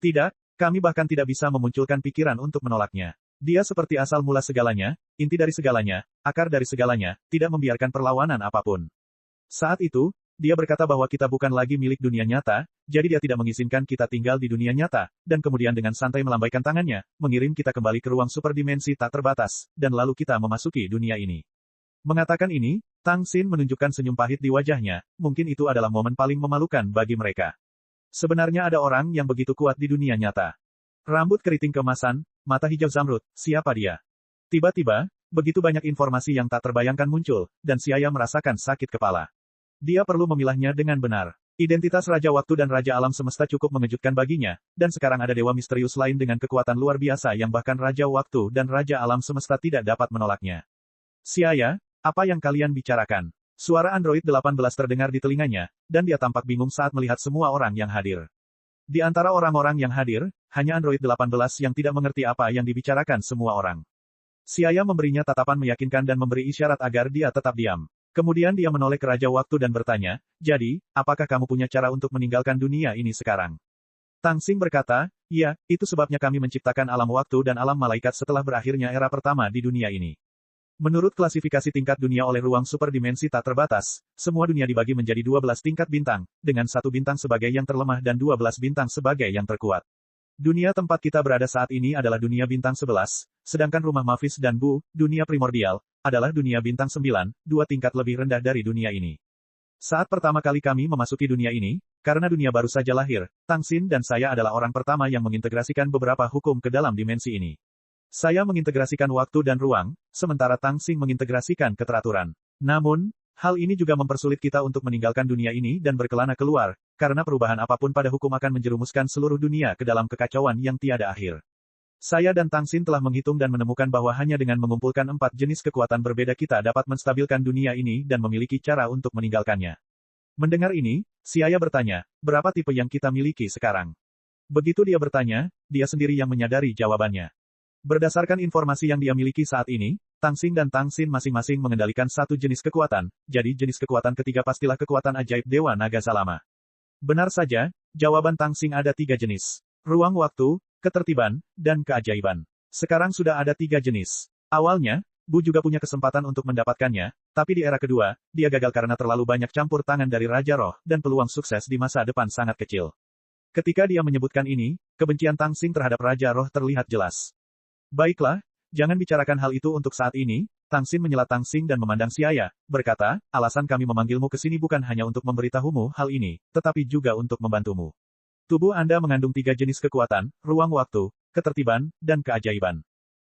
Tidak, kami bahkan tidak bisa memunculkan pikiran untuk menolaknya. Dia seperti asal mula segalanya, inti dari segalanya, akar dari segalanya, tidak membiarkan perlawanan apapun. Saat itu, dia berkata bahwa kita bukan lagi milik dunia nyata, jadi dia tidak mengizinkan kita tinggal di dunia nyata, dan kemudian dengan santai melambaikan tangannya, mengirim kita kembali ke ruang superdimensi tak terbatas, dan lalu kita memasuki dunia ini. Mengatakan ini, Tang Xin menunjukkan senyum pahit di wajahnya, mungkin itu adalah momen paling memalukan bagi mereka. Sebenarnya ada orang yang begitu kuat di dunia nyata. Rambut keriting keemasan, mata hijau zamrud, siapa dia? Tiba-tiba, begitu banyak informasi yang tak terbayangkan muncul, dan Siaya merasakan sakit kepala. Dia perlu memilahnya dengan benar. Identitas Raja Waktu dan Raja Alam Semesta cukup mengejutkan baginya, dan sekarang ada dewa misterius lain dengan kekuatan luar biasa yang bahkan Raja Waktu dan Raja Alam Semesta tidak dapat menolaknya. Siaya, apa yang kalian bicarakan? Suara Android 18 terdengar di telinganya, dan dia tampak bingung saat melihat semua orang yang hadir. Di antara orang-orang yang hadir, hanya Android 18 yang tidak mengerti apa yang dibicarakan semua orang. Siaya memberinya tatapan meyakinkan dan memberi isyarat agar dia tetap diam. Kemudian dia menoleh ke Raja Waktu dan bertanya, jadi, apakah kamu punya cara untuk meninggalkan dunia ini sekarang? Tang Xing berkata, ya, itu sebabnya kami menciptakan alam waktu dan alam malaikat setelah berakhirnya era pertama di dunia ini. Menurut klasifikasi tingkat dunia oleh ruang superdimensi tak terbatas, semua dunia dibagi menjadi 12 tingkat bintang, dengan 1 bintang sebagai yang terlemah dan 12 bintang sebagai yang terkuat. Dunia tempat kita berada saat ini adalah dunia bintang 11, sedangkan rumah Mavis dan Bu, dunia primordial, adalah dunia bintang 9, 2 tingkat lebih rendah dari dunia ini. Saat pertama kali kami memasuki dunia ini, karena dunia baru saja lahir, Tang Xin dan saya adalah orang pertama yang mengintegrasikan beberapa hukum ke dalam dimensi ini. Saya mengintegrasikan waktu dan ruang, sementara Tang Xin mengintegrasikan keteraturan. Namun, hal ini juga mempersulit kita untuk meninggalkan dunia ini dan berkelana keluar, karena perubahan apapun pada hukum akan menjerumuskan seluruh dunia ke dalam kekacauan yang tiada akhir. Saya dan Tang Xin telah menghitung dan menemukan bahwa hanya dengan mengumpulkan 4 jenis kekuatan berbeda kita dapat menstabilkan dunia ini dan memiliki cara untuk meninggalkannya. Mendengar ini, Siaya bertanya, berapa tipe yang kita miliki sekarang? Begitu dia bertanya, dia sendiri yang menyadari jawabannya. Berdasarkan informasi yang dia miliki saat ini, Tang Xin dan Tang Xin masing-masing mengendalikan satu jenis kekuatan, jadi jenis kekuatan ketiga pastilah kekuatan ajaib Dewa Naga Salama. Benar saja, jawaban Tang Xin ada 3 jenis. Ruang waktu, ketertiban, dan keajaiban. Sekarang sudah ada 3 jenis. Awalnya, Bu juga punya kesempatan untuk mendapatkannya, tapi di era kedua, dia gagal karena terlalu banyak campur tangan dari Raja Roh, dan peluang sukses di masa depan sangat kecil. Ketika dia menyebutkan ini, kebencian Tang Xin terhadap Raja Roh terlihat jelas. Baiklah, jangan bicarakan hal itu untuk saat ini, Tang Xin menyela Tang Xin dan memandang Siaya, berkata, alasan kami memanggilmu ke sini bukan hanya untuk memberitahumu hal ini, tetapi juga untuk membantumu. Tubuh Anda mengandung 3 jenis kekuatan, ruang waktu, ketertiban, dan keajaiban.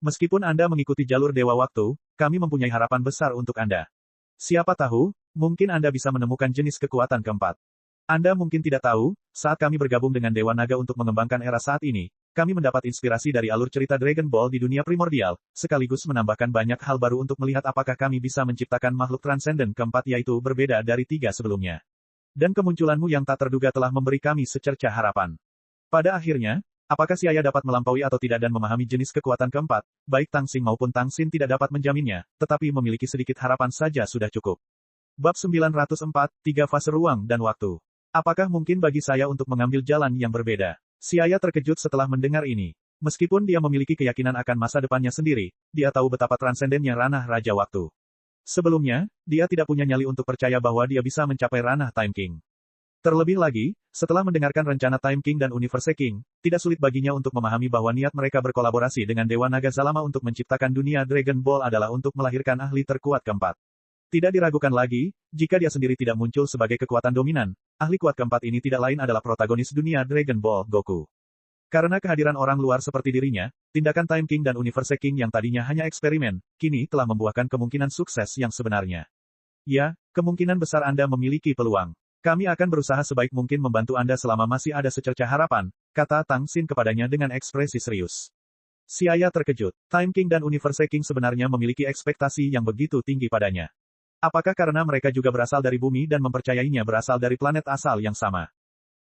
Meskipun Anda mengikuti jalur Dewa Waktu, kami mempunyai harapan besar untuk Anda. Siapa tahu, mungkin Anda bisa menemukan jenis kekuatan keempat. Anda mungkin tidak tahu, saat kami bergabung dengan Dewa Naga untuk mengembangkan era saat ini, kami mendapat inspirasi dari alur cerita Dragon Ball di dunia primordial, sekaligus menambahkan banyak hal baru untuk melihat apakah kami bisa menciptakan makhluk transenden keempat yaitu berbeda dari 3 sebelumnya. Dan kemunculanmu yang tak terduga telah memberi kami secercah harapan. Pada akhirnya, apakah Siaya dapat melampaui atau tidak dan memahami jenis kekuatan keempat, baik Tang Xin maupun Tang Xin tidak dapat menjaminnya, tetapi memiliki sedikit harapan saja sudah cukup. Bab 904, 3 fase ruang dan waktu. Apakah mungkin bagi saya untuk mengambil jalan yang berbeda? Siaya terkejut setelah mendengar ini. Meskipun dia memiliki keyakinan akan masa depannya sendiri, dia tahu betapa transendennya ranah Raja Waktu. Sebelumnya, dia tidak punya nyali untuk percaya bahwa dia bisa mencapai ranah Time King. Terlebih lagi, setelah mendengarkan rencana Time King dan Universe King, tidak sulit baginya untuk memahami bahwa niat mereka berkolaborasi dengan Dewa Naga Zalama untuk menciptakan dunia Dragon Ball adalah untuk melahirkan ahli terkuat keempat. Tidak diragukan lagi, jika dia sendiri tidak muncul sebagai kekuatan dominan, ahli kuat keempat ini tidak lain adalah protagonis dunia Dragon Ball Goku. Karena kehadiran orang luar seperti dirinya, tindakan Time King dan Universe King yang tadinya hanya eksperimen, kini telah membuahkan kemungkinan sukses yang sebenarnya. Ya, kemungkinan besar Anda memiliki peluang. Kami akan berusaha sebaik mungkin membantu Anda selama masih ada secercah harapan, kata Tang Xin kepadanya dengan ekspresi serius. Siaya terkejut. Time King dan Universe King sebenarnya memiliki ekspektasi yang begitu tinggi padanya. Apakah karena mereka juga berasal dari bumi dan mempercayainya berasal dari planet asal yang sama?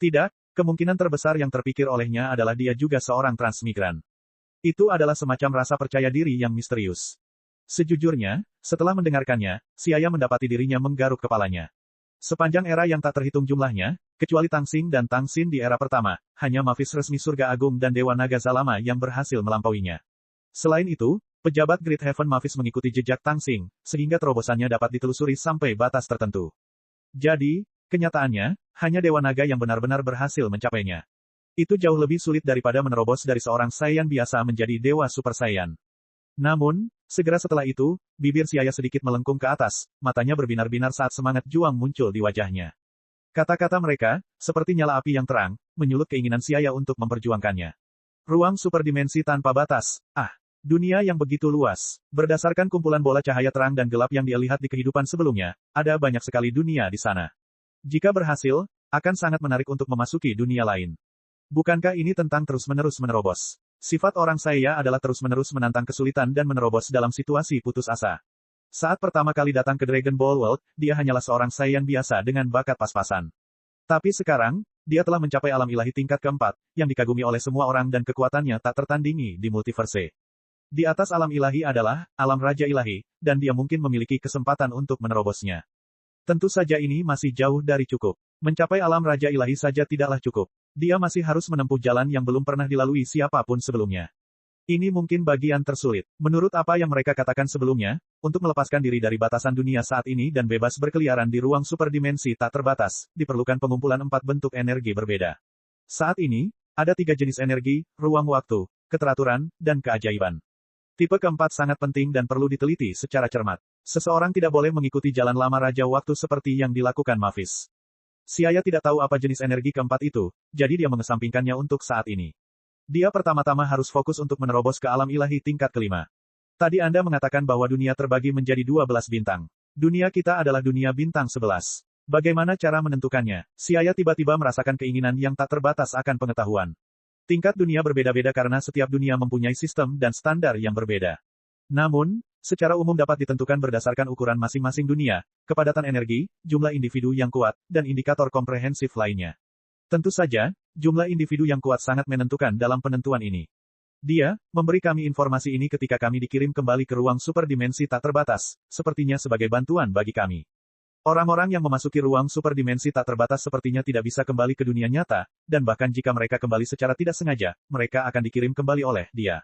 Tidak, kemungkinan terbesar yang terpikir olehnya adalah dia juga seorang transmigran. Itu adalah semacam rasa percaya diri yang misterius. Sejujurnya, setelah mendengarkannya, Siaya mendapati dirinya menggaruk kepalanya. Sepanjang era yang tak terhitung jumlahnya, kecuali Tang Xin dan Tang Xin di era pertama, hanya Mavis resmi Surga Agung dan Dewa Naga Zalama yang berhasil melampauinya. Selain itu, pejabat Great Heaven Mavis mengikuti jejak Tang Xin, sehingga terobosannya dapat ditelusuri sampai batas tertentu. Jadi, kenyataannya, hanya Dewa Naga yang benar-benar berhasil mencapainya. Itu jauh lebih sulit daripada menerobos dari seorang Saiyan biasa menjadi Dewa Super Saiyan. Namun, segera setelah itu, bibir Siaya sedikit melengkung ke atas, matanya berbinar-binar saat semangat juang muncul di wajahnya. Kata-kata mereka, seperti nyala api yang terang, menyulut keinginan Siaya untuk memperjuangkannya. Ruang superdimensi tanpa batas, dunia yang begitu luas. Berdasarkan kumpulan bola cahaya terang dan gelap yang dia lihat di kehidupan sebelumnya, ada banyak sekali dunia di sana. Jika berhasil, akan sangat menarik untuk memasuki dunia lain. Bukankah ini tentang terus-menerus menerobos? Sifat orang saya adalah terus-menerus menantang kesulitan dan menerobos dalam situasi putus asa. Saat pertama kali datang ke Dragon Ball World, dia hanyalah seorang Saiyan biasa dengan bakat pas-pasan. Tapi sekarang, dia telah mencapai alam ilahi tingkat keempat, yang dikagumi oleh semua orang dan kekuatannya tak tertandingi di multiverse. Di atas alam ilahi adalah alam Raja Ilahi, dan dia mungkin memiliki kesempatan untuk menerobosnya. Tentu saja ini masih jauh dari cukup. Mencapai alam Raja Ilahi saja tidaklah cukup. Dia masih harus menempuh jalan yang belum pernah dilalui siapapun sebelumnya. Ini mungkin bagian tersulit. Menurut apa yang mereka katakan sebelumnya, untuk melepaskan diri dari batasan dunia saat ini dan bebas berkeliaran di ruang superdimensi tak terbatas, diperlukan pengumpulan 4 bentuk energi berbeda. Saat ini, Ada 3 jenis energi, ruang waktu, keteraturan, dan keajaiban. Tipe keempat sangat penting dan perlu diteliti secara cermat. Seseorang tidak boleh mengikuti jalan lama Raja Waktu seperti yang dilakukan Mavis. Siaya tidak tahu apa jenis energi keempat itu, jadi dia mengesampingkannya untuk saat ini. Dia pertama-tama harus fokus untuk menerobos ke alam ilahi tingkat kelima. Tadi Anda mengatakan bahwa dunia terbagi menjadi 12 bintang. Dunia kita adalah dunia bintang 11. Bagaimana cara menentukannya? Siaya tiba-tiba merasakan keinginan yang tak terbatas akan pengetahuan. Tingkat dunia berbeda-beda karena setiap dunia mempunyai sistem dan standar yang berbeda. Namun, secara umum dapat ditentukan berdasarkan ukuran masing-masing dunia, kepadatan energi, jumlah individu yang kuat, dan indikator komprehensif lainnya. Tentu saja, jumlah individu yang kuat sangat menentukan dalam penentuan ini. Dia memberi kami informasi ini ketika kami dikirim kembali ke ruang superdimensi tak terbatas, sepertinya sebagai bantuan bagi kami. Orang-orang yang memasuki ruang superdimensi tak terbatas sepertinya tidak bisa kembali ke dunia nyata, dan bahkan jika mereka kembali secara tidak sengaja, mereka akan dikirim kembali oleh dia.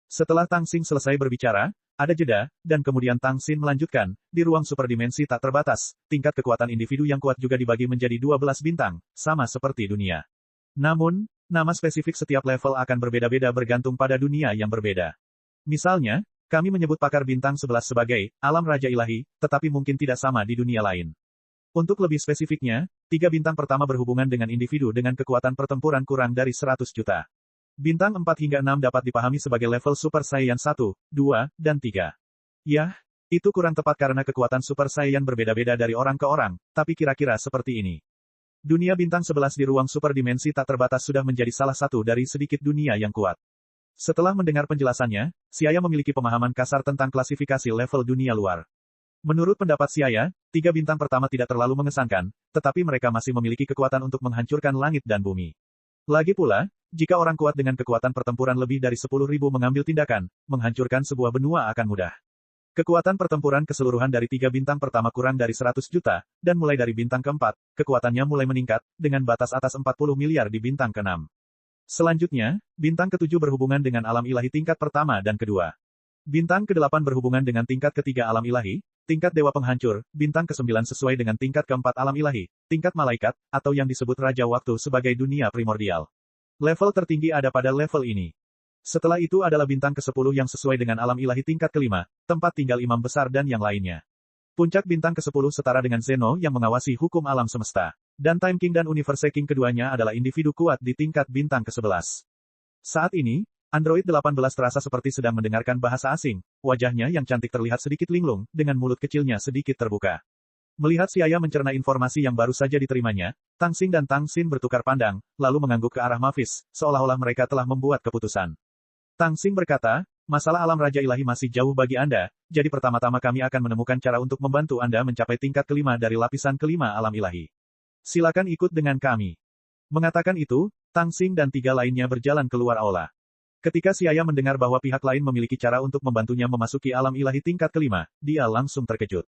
Setelah Tang Xin selesai berbicara, ada jeda, dan kemudian Tang Xin melanjutkan, di ruang superdimensi tak terbatas, tingkat kekuatan individu yang kuat juga dibagi menjadi 12 bintang, sama seperti dunia. Namun, nama spesifik setiap level akan berbeda-beda bergantung pada dunia yang berbeda. Misalnya, kami menyebut pakar bintang 11 sebagai alam raja ilahi, tetapi mungkin tidak sama di dunia lain. Untuk lebih spesifiknya, 3 bintang pertama berhubungan dengan individu dengan kekuatan pertempuran kurang dari 100 juta. Bintang 4 hingga 6 dapat dipahami sebagai level Super Saiyan 1, 2, dan 3. Yah, itu kurang tepat karena kekuatan Super Saiyan berbeda-beda dari orang ke orang, tapi kira-kira seperti ini. Dunia bintang 11 di ruang superdimensi tak terbatas sudah menjadi salah satu dari sedikit dunia yang kuat. Setelah mendengar penjelasannya, Siaya memiliki pemahaman kasar tentang klasifikasi level dunia luar. Menurut pendapat Siaya, 3 bintang pertama tidak terlalu mengesankan, tetapi mereka masih memiliki kekuatan untuk menghancurkan langit dan bumi. Lagi pula, jika orang kuat dengan kekuatan pertempuran lebih dari 10.000 mengambil tindakan, menghancurkan sebuah benua akan mudah. Kekuatan pertempuran keseluruhan dari 3 bintang pertama kurang dari 100 juta, dan mulai dari bintang keempat, kekuatannya mulai meningkat, dengan batas atas 40 miliar di bintang ke-6. Selanjutnya, bintang ke-7 berhubungan dengan alam ilahi tingkat pertama dan kedua. Bintang ke-8 berhubungan dengan tingkat ketiga alam ilahi, tingkat dewa penghancur, bintang ke-9 sesuai dengan tingkat keempat alam ilahi, tingkat malaikat, atau yang disebut Raja Waktu sebagai dunia primordial. Level tertinggi ada pada level ini. Setelah itu adalah bintang ke-10 yang sesuai dengan alam ilahi tingkat kelima, tempat tinggal imam besar dan yang lainnya. Puncak bintang ke-10 setara dengan Zeno yang mengawasi hukum alam semesta. Dan Time King dan Universe King keduanya adalah individu kuat di tingkat bintang ke-11. Saat ini, Android 18 terasa seperti sedang mendengarkan bahasa asing, wajahnya yang cantik terlihat sedikit linglung, dengan mulut kecilnya sedikit terbuka. Melihat Siaya mencerna informasi yang baru saja diterimanya, Tang Xin dan Tang Xin bertukar pandang, lalu mengangguk ke arah Mavis, seolah-olah mereka telah membuat keputusan. Tang Xin berkata, masalah alam Raja Ilahi masih jauh bagi Anda, jadi pertama-tama kami akan menemukan cara untuk membantu Anda mencapai tingkat kelima dari lapisan kelima alam ilahi. Silakan ikut dengan kami. Mengatakan itu, Tang Xin dan 3 lainnya berjalan keluar aula. Ketika Siaya mendengar bahwa pihak lain memiliki cara untuk membantunya memasuki alam ilahi tingkat kelima, dia langsung terkejut.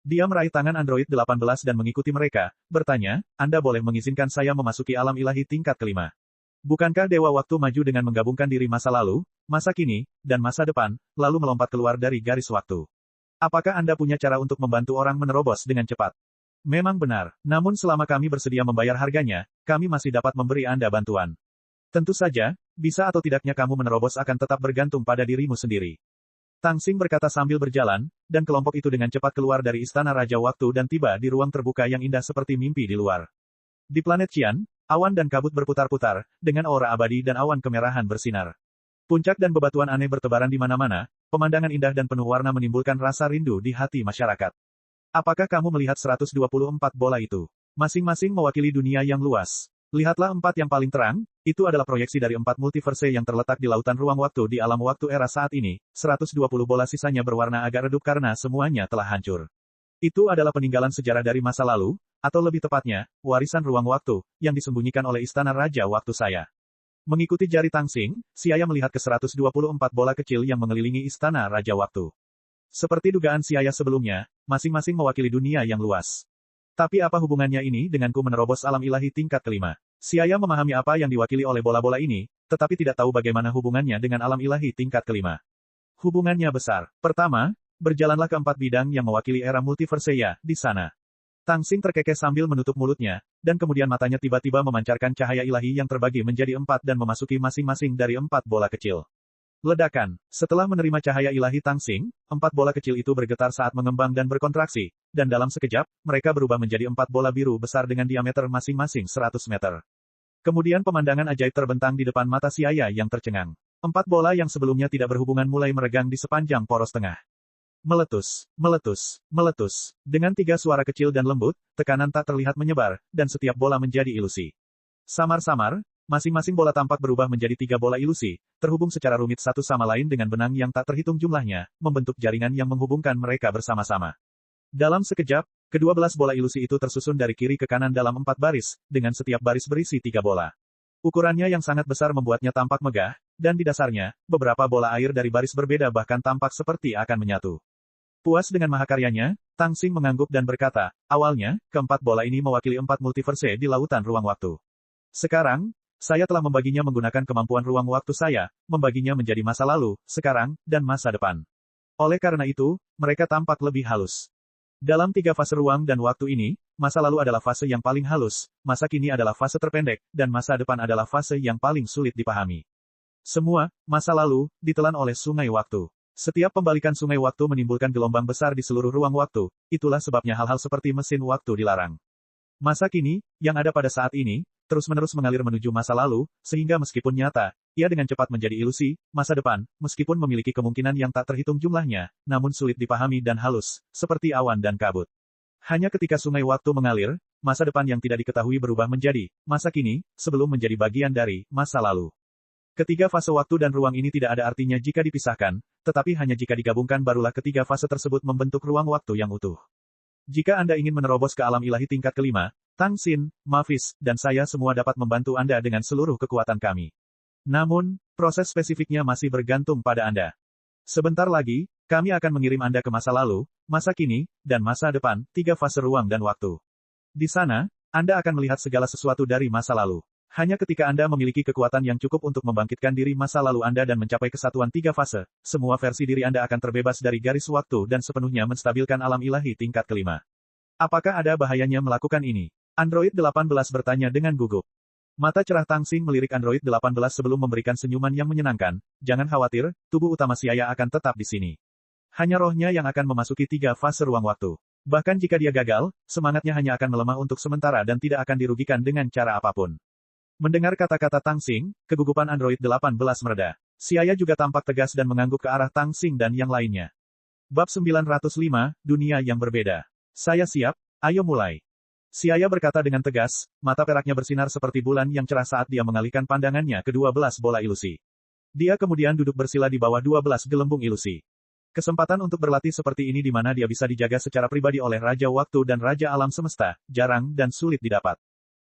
Dia meraih tangan Android 18 dan mengikuti mereka, bertanya, Anda boleh mengizinkan saya memasuki alam ilahi tingkat kelima. Bukankah Dewa Waktu maju dengan menggabungkan diri masa lalu, masa kini, dan masa depan, lalu melompat keluar dari garis waktu? Apakah Anda punya cara untuk membantu orang menerobos dengan cepat? Memang benar, namun selama kami bersedia membayar harganya, kami masih dapat memberi Anda bantuan. Tentu saja, bisa atau tidaknya kamu menerobos akan tetap bergantung pada dirimu sendiri. Tang Xin berkata sambil berjalan, dan kelompok itu dengan cepat keluar dari Istana Raja Waktu dan tiba di ruang terbuka yang indah seperti mimpi di luar. Di planet Qian, awan dan kabut berputar-putar, dengan aura abadi dan awan kemerahan bersinar. Puncak dan bebatuan aneh bertebaran di mana-mana, pemandangan indah dan penuh warna menimbulkan rasa rindu di hati masyarakat. Apakah kamu melihat 124 bola itu? Masing-masing mewakili dunia yang luas. Lihatlah 4 yang paling terang, itu adalah proyeksi dari 4 multiverse yang terletak di lautan ruang waktu di alam waktu era saat ini, 120 bola sisanya berwarna agak redup karena semuanya telah hancur. Itu adalah peninggalan sejarah dari masa lalu, atau lebih tepatnya, warisan ruang waktu, yang disembunyikan oleh Istana Raja Waktu saya. Mengikuti jari Tang Xin, Siaya melihat ke 124 bola kecil yang mengelilingi Istana Raja Waktu. Seperti dugaan Siaya sebelumnya, masing-masing mewakili dunia yang luas. Tapi apa hubungannya ini denganku menerobos alam ilahi tingkat kelima? Siaya memahami apa yang diwakili oleh bola-bola ini, tetapi tidak tahu bagaimana hubungannya dengan alam ilahi tingkat kelima. Hubungannya besar. Pertama, berjalanlah ke 4 bidang yang mewakili era multiverse ya, di sana. Tang Xing terkekeh sambil menutup mulutnya, dan kemudian matanya tiba-tiba memancarkan cahaya ilahi yang terbagi menjadi 4 dan memasuki masing-masing dari 4 bola kecil. Ledakan. Setelah menerima cahaya ilahi Tang Xing, 4 bola kecil itu bergetar saat mengembang dan berkontraksi, dan dalam sekejap, mereka berubah menjadi 4 bola biru besar dengan diameter masing-masing 100 meter. Kemudian pemandangan ajaib terbentang di depan mata si ayah yang tercengang. 4 bola yang sebelumnya tidak berhubungan mulai meregang di sepanjang poros tengah. Meletus, meletus, meletus. Dengan 3 suara kecil dan lembut, tekanan tak terlihat menyebar, dan setiap bola menjadi ilusi. Samar-samar, masing-masing bola tampak berubah menjadi 3 bola ilusi, terhubung secara rumit satu sama lain dengan benang yang tak terhitung jumlahnya, membentuk jaringan yang menghubungkan mereka bersama-sama. Dalam sekejap, ke-12 bola ilusi itu tersusun dari kiri ke kanan dalam 4 baris, dengan setiap baris berisi 3 bola. Ukurannya yang sangat besar membuatnya tampak megah, dan di dasarnya, beberapa bola air dari baris berbeda bahkan tampak seperti akan menyatu. Puas dengan mahakaryanya, Tang Xing mengangguk dan berkata, awalnya, ke-4 bola ini mewakili 4 multiverse di lautan ruang waktu. Sekarang, saya telah membaginya menggunakan kemampuan ruang waktu saya, membaginya menjadi masa lalu, sekarang, dan masa depan. Oleh karena itu, mereka tampak lebih halus. Dalam 3 fase ruang dan waktu ini, masa lalu adalah fase yang paling halus, masa kini adalah fase terpendek, dan masa depan adalah fase yang paling sulit dipahami. Semua, masa lalu, ditelan oleh sungai waktu. Setiap pembalikan sungai waktu menimbulkan gelombang besar di seluruh ruang waktu, itulah sebabnya hal-hal seperti mesin waktu dilarang. Masa kini, yang ada pada saat ini, terus-menerus mengalir menuju masa lalu, sehingga meskipun nyata, ia dengan cepat menjadi ilusi, masa depan, meskipun memiliki kemungkinan yang tak terhitung jumlahnya, namun sulit dipahami dan halus, seperti awan dan kabut. Hanya ketika sungai waktu mengalir, masa depan yang tidak diketahui berubah menjadi masa kini, sebelum menjadi bagian dari masa lalu. Ketiga fase waktu dan ruang ini tidak ada artinya jika dipisahkan, tetapi hanya jika digabungkan barulah ketiga fase tersebut membentuk ruang waktu yang utuh. Jika Anda ingin menerobos ke alam ilahi tingkat kelima, Tang Xin, Mavis, dan saya semua dapat membantu Anda dengan seluruh kekuatan kami. Namun, proses spesifiknya masih bergantung pada Anda. Sebentar lagi, kami akan mengirim Anda ke masa lalu, masa kini, dan masa depan, 3 fase ruang dan waktu. Di sana, Anda akan melihat segala sesuatu dari masa lalu. Hanya ketika Anda memiliki kekuatan yang cukup untuk membangkitkan diri masa lalu Anda dan mencapai kesatuan 3 fase, semua versi diri Anda akan terbebas dari garis waktu dan sepenuhnya menstabilkan alam ilahi tingkat kelima. Apakah ada bahayanya melakukan ini? Android 18 bertanya dengan gugup. Mata cerah Tang Xing melirik Android 18 sebelum memberikan senyuman yang menyenangkan. Jangan khawatir, tubuh utama si ayah akan tetap di sini. Hanya rohnya yang akan memasuki 3 fase ruang waktu. Bahkan jika dia gagal, semangatnya hanya akan melemah untuk sementara dan tidak akan dirugikan dengan cara apapun. Mendengar kata-kata Tang Xing, kegugupan Android 18 mereda. Si ayah juga tampak tegas dan mengangguk ke arah Tang Xing dan yang lainnya. Bab 905, Dunia yang Berbeda. Saya siap, ayo mulai. Si ayah berkata dengan tegas, mata peraknya bersinar seperti bulan yang cerah saat dia mengalihkan pandangannya ke 12 bola ilusi. Dia kemudian duduk bersila di bawah 12 gelembung ilusi. Kesempatan untuk berlatih seperti ini di mana dia bisa dijaga secara pribadi oleh Raja Waktu dan Raja Alam Semesta, jarang dan sulit didapat.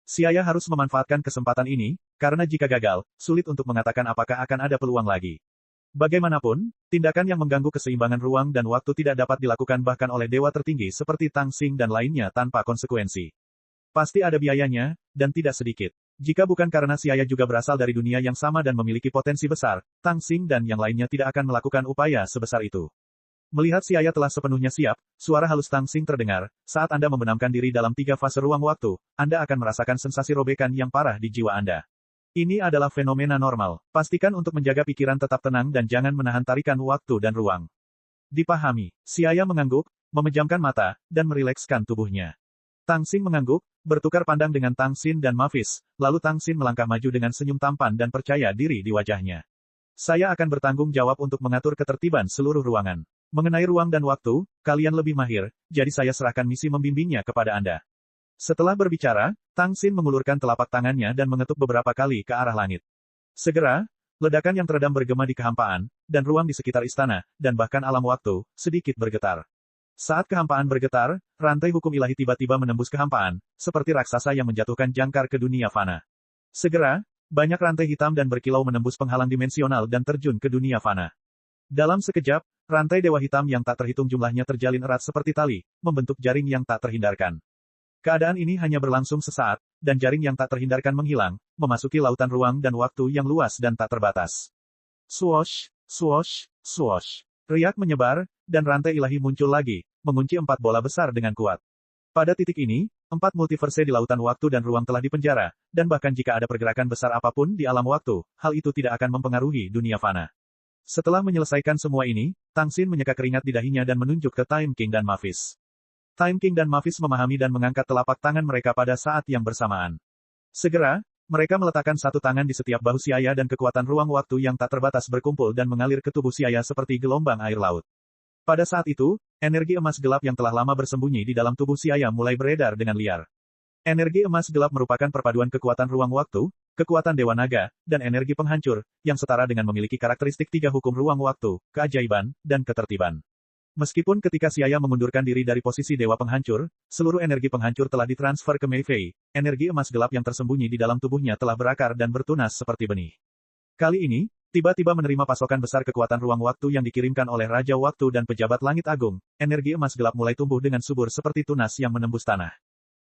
Si ayah harus memanfaatkan kesempatan ini, karena jika gagal, sulit untuk mengatakan apakah akan ada peluang lagi. Bagaimanapun, tindakan yang mengganggu keseimbangan ruang dan waktu tidak dapat dilakukan bahkan oleh dewa tertinggi seperti Tang Xing dan lainnya tanpa konsekuensi. Pasti ada biayanya, dan tidak sedikit. Jika bukan karena si ayah juga berasal dari dunia yang sama dan memiliki potensi besar, Tang Xing dan yang lainnya tidak akan melakukan upaya sebesar itu. Melihat si ayah telah sepenuhnya siap, suara halus Tang Xing terdengar, saat Anda membenamkan diri dalam 3 fase ruang waktu, Anda akan merasakan sensasi robekan yang parah di jiwa Anda. Ini adalah fenomena normal. Pastikan untuk menjaga pikiran tetap tenang dan jangan menahan tarikan waktu dan ruang. Dipahami. Si ayah mengangguk, memejamkan mata, dan merilekskan tubuhnya. Tang Xing mengangguk, bertukar pandang dengan Tang Xin dan Mavis, lalu Tang Xin melangkah maju dengan senyum tampan dan percaya diri di wajahnya. Saya akan bertanggung jawab untuk mengatur ketertiban seluruh ruangan. Mengenai ruang dan waktu, kalian lebih mahir, jadi saya serahkan misi membimbingnya kepada Anda. Setelah berbicara, Tang Xin mengulurkan telapak tangannya dan mengetuk beberapa kali ke arah langit. Segera, ledakan yang teredam bergema di kehampaan, dan ruang di sekitar istana, dan bahkan alam waktu, sedikit bergetar. Saat kehampaan bergetar, rantai hukum ilahi tiba-tiba menembus kehampaan, seperti raksasa yang menjatuhkan jangkar ke dunia fana. Segera, banyak rantai hitam dan berkilau menembus penghalang dimensional dan terjun ke dunia fana. Dalam sekejap, rantai dewa hitam yang tak terhitung jumlahnya terjalin erat seperti tali, membentuk jaring yang tak terhindarkan. Keadaan ini hanya berlangsung sesaat, dan jaring yang tak terhindarkan menghilang, memasuki lautan ruang dan waktu yang luas dan tak terbatas. Swoosh, swoosh, swoosh. Riak menyebar, dan rantai ilahi muncul lagi, mengunci 4 bola besar dengan kuat. Pada titik ini, 4 multiverse di lautan waktu dan ruang telah dipenjara, dan bahkan jika ada pergerakan besar apapun di alam waktu, hal itu tidak akan mempengaruhi dunia fana. Setelah menyelesaikan semua ini, Tang Xin menyeka keringat di dahinya dan menunjuk ke Time King dan Mavis. Time King dan Mavis memahami dan mengangkat telapak tangan mereka pada saat yang bersamaan. Segera, mereka meletakkan satu tangan di setiap bahu Siaya dan kekuatan ruang waktu yang tak terbatas berkumpul dan mengalir ke tubuh Siaya seperti gelombang air laut. Pada saat itu, energi emas gelap yang telah lama bersembunyi di dalam tubuh Siaya mulai beredar dengan liar. Energi emas gelap merupakan perpaduan kekuatan ruang waktu, kekuatan Dewa Naga, dan energi penghancur, yang setara dengan memiliki karakteristik 3 hukum ruang waktu, keajaiban, dan ketertiban. Meskipun ketika Siaya mengundurkan diri dari posisi Dewa Penghancur, seluruh energi penghancur telah ditransfer ke Mei Fei, energi emas gelap yang tersembunyi di dalam tubuhnya telah berakar dan bertunas seperti benih. Kali ini, tiba-tiba menerima pasokan besar kekuatan ruang waktu yang dikirimkan oleh Raja Waktu dan pejabat Langit Agung, energi emas gelap mulai tumbuh dengan subur seperti tunas yang menembus tanah.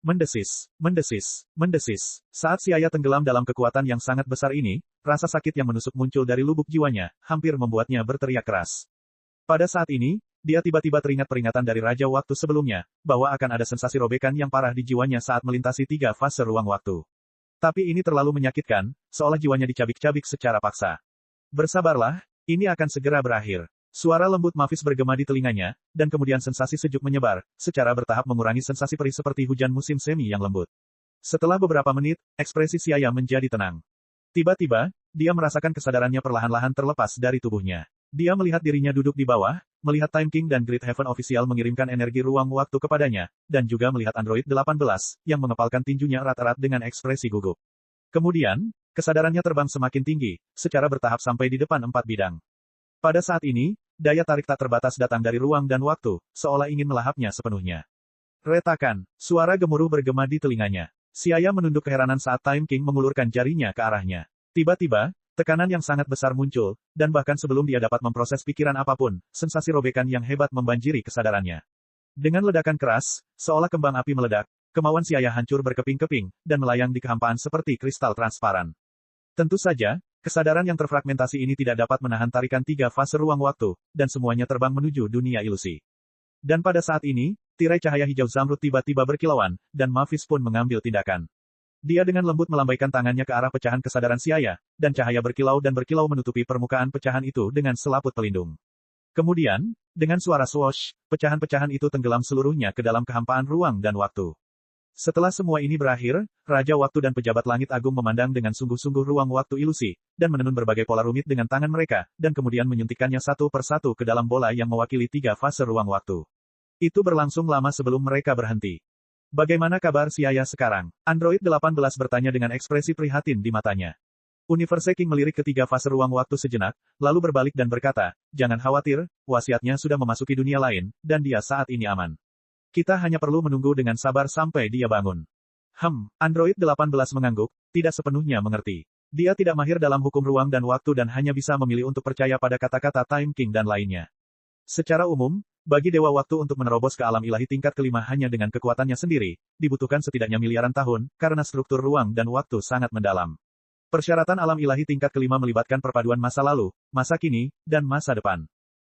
Mendesis, mendesis, mendesis. Saat Siaya tenggelam dalam kekuatan yang sangat besar ini, rasa sakit yang menusuk muncul dari lubuk jiwanya, hampir membuatnya berteriak keras. Pada saat ini, dia tiba-tiba teringat peringatan dari Raja Waktu sebelumnya, bahwa akan ada sensasi robekan yang parah di jiwanya saat melintasi 3 fase ruang waktu. Tapi ini terlalu menyakitkan, seolah jiwanya dicabik-cabik secara paksa. Bersabarlah, ini akan segera berakhir. Suara lembut Mavis bergema di telinganya, dan kemudian sensasi sejuk menyebar, secara bertahap mengurangi sensasi perih seperti hujan musim semi yang lembut. Setelah beberapa menit, ekspresi Siaya menjadi tenang. Tiba-tiba, dia merasakan kesadarannya perlahan-lahan terlepas dari tubuhnya. Dia melihat dirinya duduk di bawah, melihat Time King dan Great Heaven Official mengirimkan energi ruang waktu kepadanya, dan juga melihat Android 18, yang mengepalkan tinjunya erat-erat dengan ekspresi gugup. Kemudian, kesadarannya terbang semakin tinggi, secara bertahap sampai di depan 4 bidang. Pada saat ini, daya tarik tak terbatas datang dari ruang dan waktu, seolah ingin melahapnya sepenuhnya. Retakan, suara gemuruh bergema di telinganya. Siaya menunduk keheranan saat Time King mengulurkan jarinya ke arahnya. Tiba-tiba, tekanan yang sangat besar muncul, dan bahkan sebelum dia dapat memproses pikiran apapun, sensasi robekan yang hebat membanjiri kesadarannya. Dengan ledakan keras, seolah kembang api meledak, kemauan Siaya hancur berkeping-keping, dan melayang di kehampaan seperti kristal transparan. Tentu saja, kesadaran yang terfragmentasi ini tidak dapat menahan tarikan 3 fase ruang waktu, dan semuanya terbang menuju dunia ilusi. Dan pada saat ini, tirai cahaya hijau zamrud tiba-tiba berkilauan, dan Mavis pun mengambil tindakan. Dia dengan lembut melambaikan tangannya ke arah pecahan kesadaran Siaya, dan cahaya berkilau dan berkilau menutupi permukaan pecahan itu dengan selaput pelindung. Kemudian, dengan suara swoosh, pecahan-pecahan itu tenggelam seluruhnya ke dalam kehampaan ruang dan waktu. Setelah semua ini berakhir, Raja Waktu dan pejabat Langit Agung memandang dengan sungguh-sungguh ruang waktu ilusi, dan menenun berbagai pola rumit dengan tangan mereka, dan kemudian menyuntikkannya satu persatu ke dalam bola yang mewakili 3 fase ruang waktu. Itu berlangsung lama sebelum mereka berhenti. Bagaimana kabar Siaya sekarang? Android 18 bertanya dengan ekspresi prihatin di matanya. Universe King melirik ke 3 fase ruang waktu sejenak, lalu berbalik dan berkata, jangan khawatir, wasiatnya sudah memasuki dunia lain, dan dia saat ini aman. Kita hanya perlu menunggu dengan sabar sampai dia bangun. Android 18 mengangguk, tidak sepenuhnya mengerti. Dia tidak mahir dalam hukum ruang dan waktu dan hanya bisa memilih untuk percaya pada kata-kata Time King dan lainnya. Secara umum, bagi Dewa Waktu untuk menerobos ke alam ilahi tingkat kelima hanya dengan kekuatannya sendiri, dibutuhkan setidaknya miliaran tahun, karena struktur ruang dan waktu sangat mendalam. Persyaratan alam ilahi tingkat kelima melibatkan perpaduan masa lalu, masa kini, dan masa depan.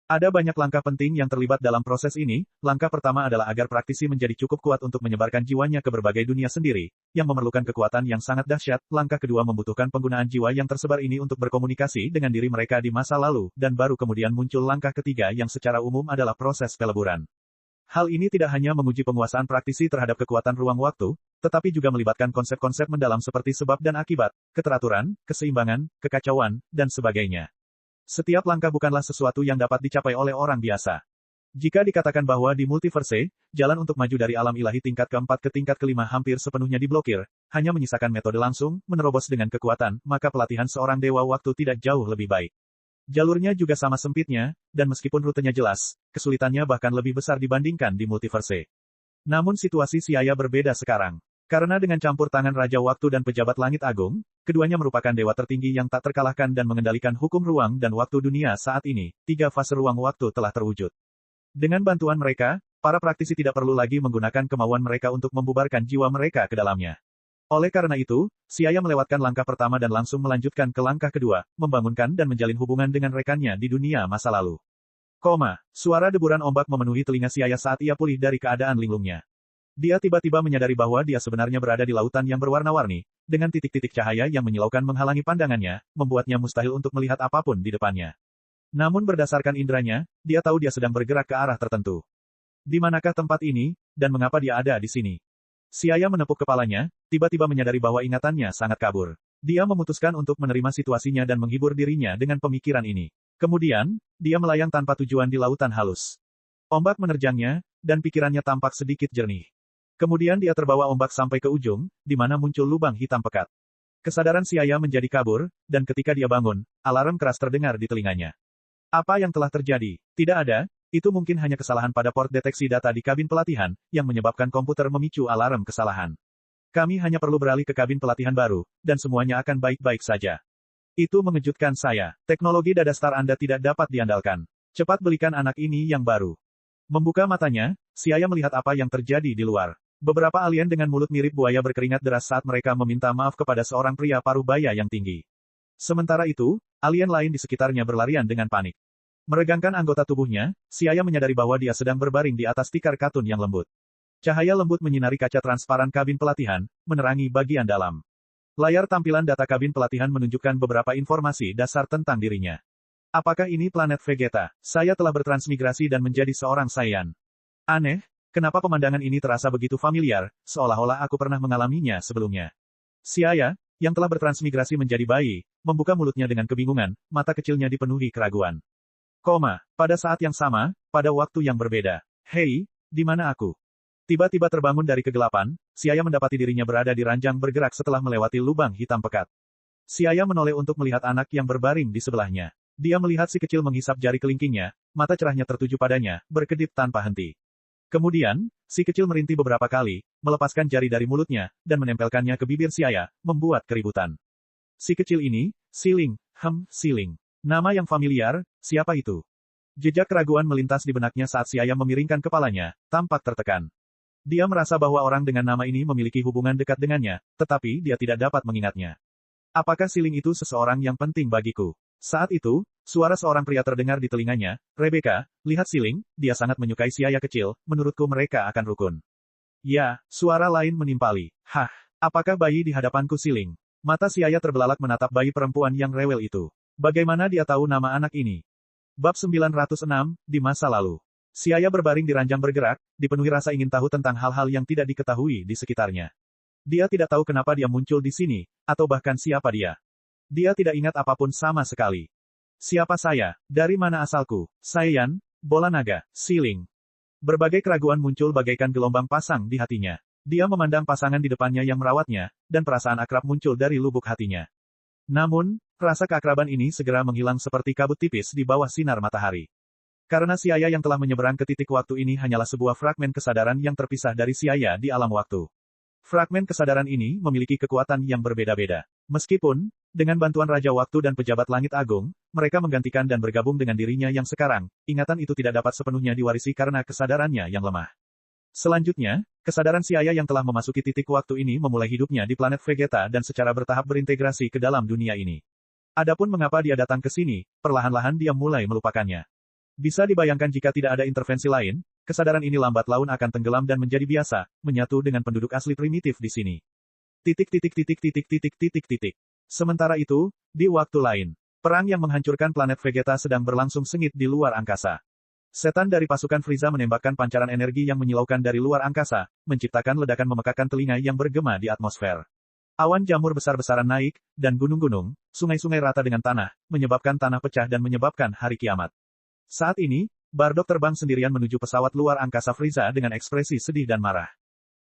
Ada banyak langkah penting yang terlibat dalam proses ini. Langkah pertama adalah agar praktisi menjadi cukup kuat untuk menyebarkan jiwanya ke berbagai dunia sendiri, yang memerlukan kekuatan yang sangat dahsyat. Langkah kedua membutuhkan penggunaan jiwa yang tersebar ini untuk berkomunikasi dengan diri mereka di masa lalu, dan baru kemudian muncul langkah ketiga yang secara umum adalah proses peleburan. Hal ini tidak hanya menguji penguasaan praktisi terhadap kekuatan ruang waktu, tetapi juga melibatkan konsep-konsep mendalam seperti sebab dan akibat, keteraturan, keseimbangan, kekacauan, dan sebagainya. Setiap langkah bukanlah sesuatu yang dapat dicapai oleh orang biasa. Jika dikatakan bahwa di multiverse, jalan untuk maju dari alam ilahi tingkat keempat ke tingkat kelima hampir sepenuhnya diblokir, hanya menyisakan metode langsung, menerobos dengan kekuatan, maka pelatihan seorang dewa waktu tidak jauh lebih baik. Jalurnya juga sama sempitnya, dan meskipun rutenya jelas, kesulitannya bahkan lebih besar dibandingkan di multiverse. Namun situasi Siaya berbeda sekarang. Karena dengan campur tangan Raja Waktu dan pejabat Langit Agung, keduanya merupakan dewa tertinggi yang tak terkalahkan dan mengendalikan hukum ruang dan waktu dunia saat ini. 3 fase ruang waktu telah terwujud. Dengan bantuan mereka, para praktisi tidak perlu lagi menggunakan kemauan mereka untuk membubarkan jiwa mereka ke dalamnya. Oleh karena itu, Siaya melewatkan langkah pertama dan langsung melanjutkan ke langkah kedua, membangunkan dan menjalin hubungan dengan rekannya di dunia masa lalu. Suara deburan ombak memenuhi telinga Siaya saat ia pulih dari keadaan linglungnya. Dia tiba-tiba menyadari bahwa dia sebenarnya berada di lautan yang berwarna-warni, dengan titik-titik cahaya yang menyilaukan menghalangi pandangannya, membuatnya mustahil untuk melihat apapun di depannya. Namun berdasarkan indranya, dia tahu dia sedang bergerak ke arah tertentu. Di manakah tempat ini, dan mengapa dia ada di sini? Siaya menepuk kepalanya, tiba-tiba menyadari bahwa ingatannya sangat kabur. Dia memutuskan untuk menerima situasinya dan menghibur dirinya dengan pemikiran ini. Kemudian, dia melayang tanpa tujuan di lautan halus. Ombak menerjangnya, dan pikirannya tampak sedikit jernih. Kemudian dia terbawa ombak sampai ke ujung, di mana muncul lubang hitam pekat. Kesadaran Siaya menjadi kabur, dan ketika dia bangun, alarm keras terdengar di telinganya. Apa yang telah terjadi? Tidak ada, itu mungkin hanya kesalahan pada port deteksi data di kabin pelatihan, yang menyebabkan komputer memicu alarm kesalahan. Kami hanya perlu beralih ke kabin pelatihan baru, dan semuanya akan baik-baik saja. Itu mengejutkan saya. Teknologi Dadastar Anda tidak dapat diandalkan. Cepat belikan anak ini yang baru. Membuka matanya, Siaya melihat apa yang terjadi di luar. Beberapa alien dengan mulut mirip buaya berkeringat deras saat mereka meminta maaf kepada seorang pria paruh baya yang tinggi. Sementara itu, alien lain di sekitarnya berlarian dengan panik. Meregangkan anggota tubuhnya, Siaya menyadari bahwa dia sedang berbaring di atas tikar katun yang lembut. Cahaya lembut menyinari kaca transparan kabin pelatihan, menerangi bagian dalam. Layar tampilan data kabin pelatihan menunjukkan beberapa informasi dasar tentang dirinya. Apakah ini planet Vegeta? Saya telah bertransmigrasi dan menjadi seorang Saiyan. Aneh, kenapa pemandangan ini terasa begitu familiar, seolah-olah aku pernah mengalaminya sebelumnya. Siaya, yang telah bertransmigrasi menjadi bayi, membuka mulutnya dengan kebingungan, mata kecilnya dipenuhi keraguan. Pada saat yang sama, pada waktu yang berbeda. Hei, di mana aku? Tiba-tiba terbangun dari kegelapan, Siaya mendapati dirinya berada di ranjang bergerak setelah melewati lubang hitam pekat. Siaya menoleh untuk melihat anak yang berbaring di sebelahnya. Dia melihat si kecil menghisap jari kelingkingnya, mata cerahnya tertuju padanya, berkedip tanpa henti. Kemudian, si kecil merintih beberapa kali, melepaskan jari dari mulutnya, dan menempelkannya ke bibir Siaya, membuat keributan. Si kecil ini, Siling, Siling. Nama yang familiar, siapa itu? Jejak keraguan melintas di benaknya saat Siaya memiringkan kepalanya, tampak tertekan. Dia merasa bahwa orang dengan nama ini memiliki hubungan dekat dengannya, tetapi dia tidak dapat mengingatnya. Apakah Siling itu seseorang yang penting bagiku? Saat itu, suara seorang pria terdengar di telinganya, Rebecca, lihat Siling, dia sangat menyukai Siaya kecil, menurutku mereka akan rukun. Ya, suara lain menimpali. Hah, apakah bayi di hadapanku Siling? Mata Siaya terbelalak menatap bayi perempuan yang rewel itu. Bagaimana dia tahu nama anak ini? Bab 906, di masa lalu. Siaya berbaring di ranjang bergerak, dipenuhi rasa ingin tahu tentang hal-hal yang tidak diketahui di sekitarnya. Dia tidak tahu kenapa dia muncul di sini, atau bahkan siapa dia. Dia tidak ingat apapun sama sekali. Siapa saya? Dari mana asalku? Saiyan, bola naga, Siling. Berbagai keraguan muncul bagaikan gelombang pasang di hatinya. Dia memandang pasangan di depannya yang merawatnya, dan perasaan akrab muncul dari lubuk hatinya. Namun, rasa keakraban ini segera menghilang seperti kabut tipis di bawah sinar matahari. Karena Siaya yang telah menyeberang ke titik waktu ini hanyalah sebuah fragmen kesadaran yang terpisah dari Siaya di alam waktu. Fragmen kesadaran ini memiliki kekuatan yang berbeda-beda. Meskipun, dengan bantuan Raja Waktu dan Pejabat Langit Agung, mereka menggantikan dan bergabung dengan dirinya yang sekarang, ingatan itu tidak dapat sepenuhnya diwarisi karena kesadarannya yang lemah. Selanjutnya, kesadaran Siaya yang telah memasuki titik waktu ini memulai hidupnya di planet Vegeta dan secara bertahap berintegrasi ke dalam dunia ini. Adapun mengapa dia datang ke sini, perlahan-lahan dia mulai melupakannya. Bisa dibayangkan jika tidak ada intervensi lain, kesadaran ini lambat laun akan tenggelam dan menjadi biasa, menyatu dengan penduduk asli primitif di sini. Sementara itu, di waktu lain, perang yang menghancurkan planet Vegeta sedang berlangsung sengit di luar angkasa. Setan dari pasukan Frieza menembakkan pancaran energi yang menyilaukan dari luar angkasa, menciptakan ledakan memekakan telinga yang bergema di atmosfer. Awan jamur besar-besaran naik, dan gunung-gunung, sungai-sungai rata dengan tanah, menyebabkan tanah pecah dan menyebabkan hari kiamat. Saat ini, Bardock terbang sendirian menuju pesawat luar angkasa Frieza dengan ekspresi sedih dan marah.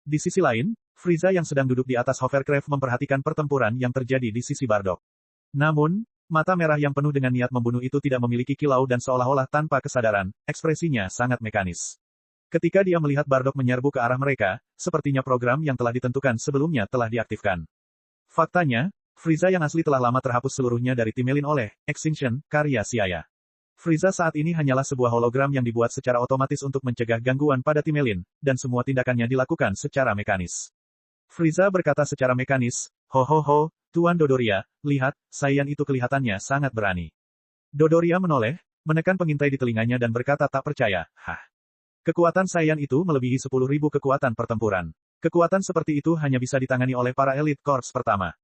Di sisi lain, Frieza yang sedang duduk di atas hovercraft memperhatikan pertempuran yang terjadi di sisi Bardock. Namun, mata merah yang penuh dengan niat membunuh itu tidak memiliki kilau dan seolah-olah tanpa kesadaran, ekspresinya sangat mekanis. Ketika dia melihat Bardock menyerbu ke arah mereka, sepertinya program yang telah ditentukan sebelumnya telah diaktifkan. Faktanya, Frieza yang asli telah lama terhapus seluruhnya dari Timelin oleh Extinction, karya Siaya. Frieza saat ini hanyalah sebuah hologram yang dibuat secara otomatis untuk mencegah gangguan pada Timelin, dan semua tindakannya dilakukan secara mekanis. Frieza berkata secara mekanis, "Ho, Tuan Dodoria, lihat, Saiyan itu kelihatannya sangat berani." Dodoria menoleh, menekan pengintai di telinganya dan berkata tak percaya, "Hah? Kekuatan Saiyan itu melebihi 10.000 kekuatan pertempuran. Kekuatan seperti itu hanya bisa ditangani oleh para elit korps pertama.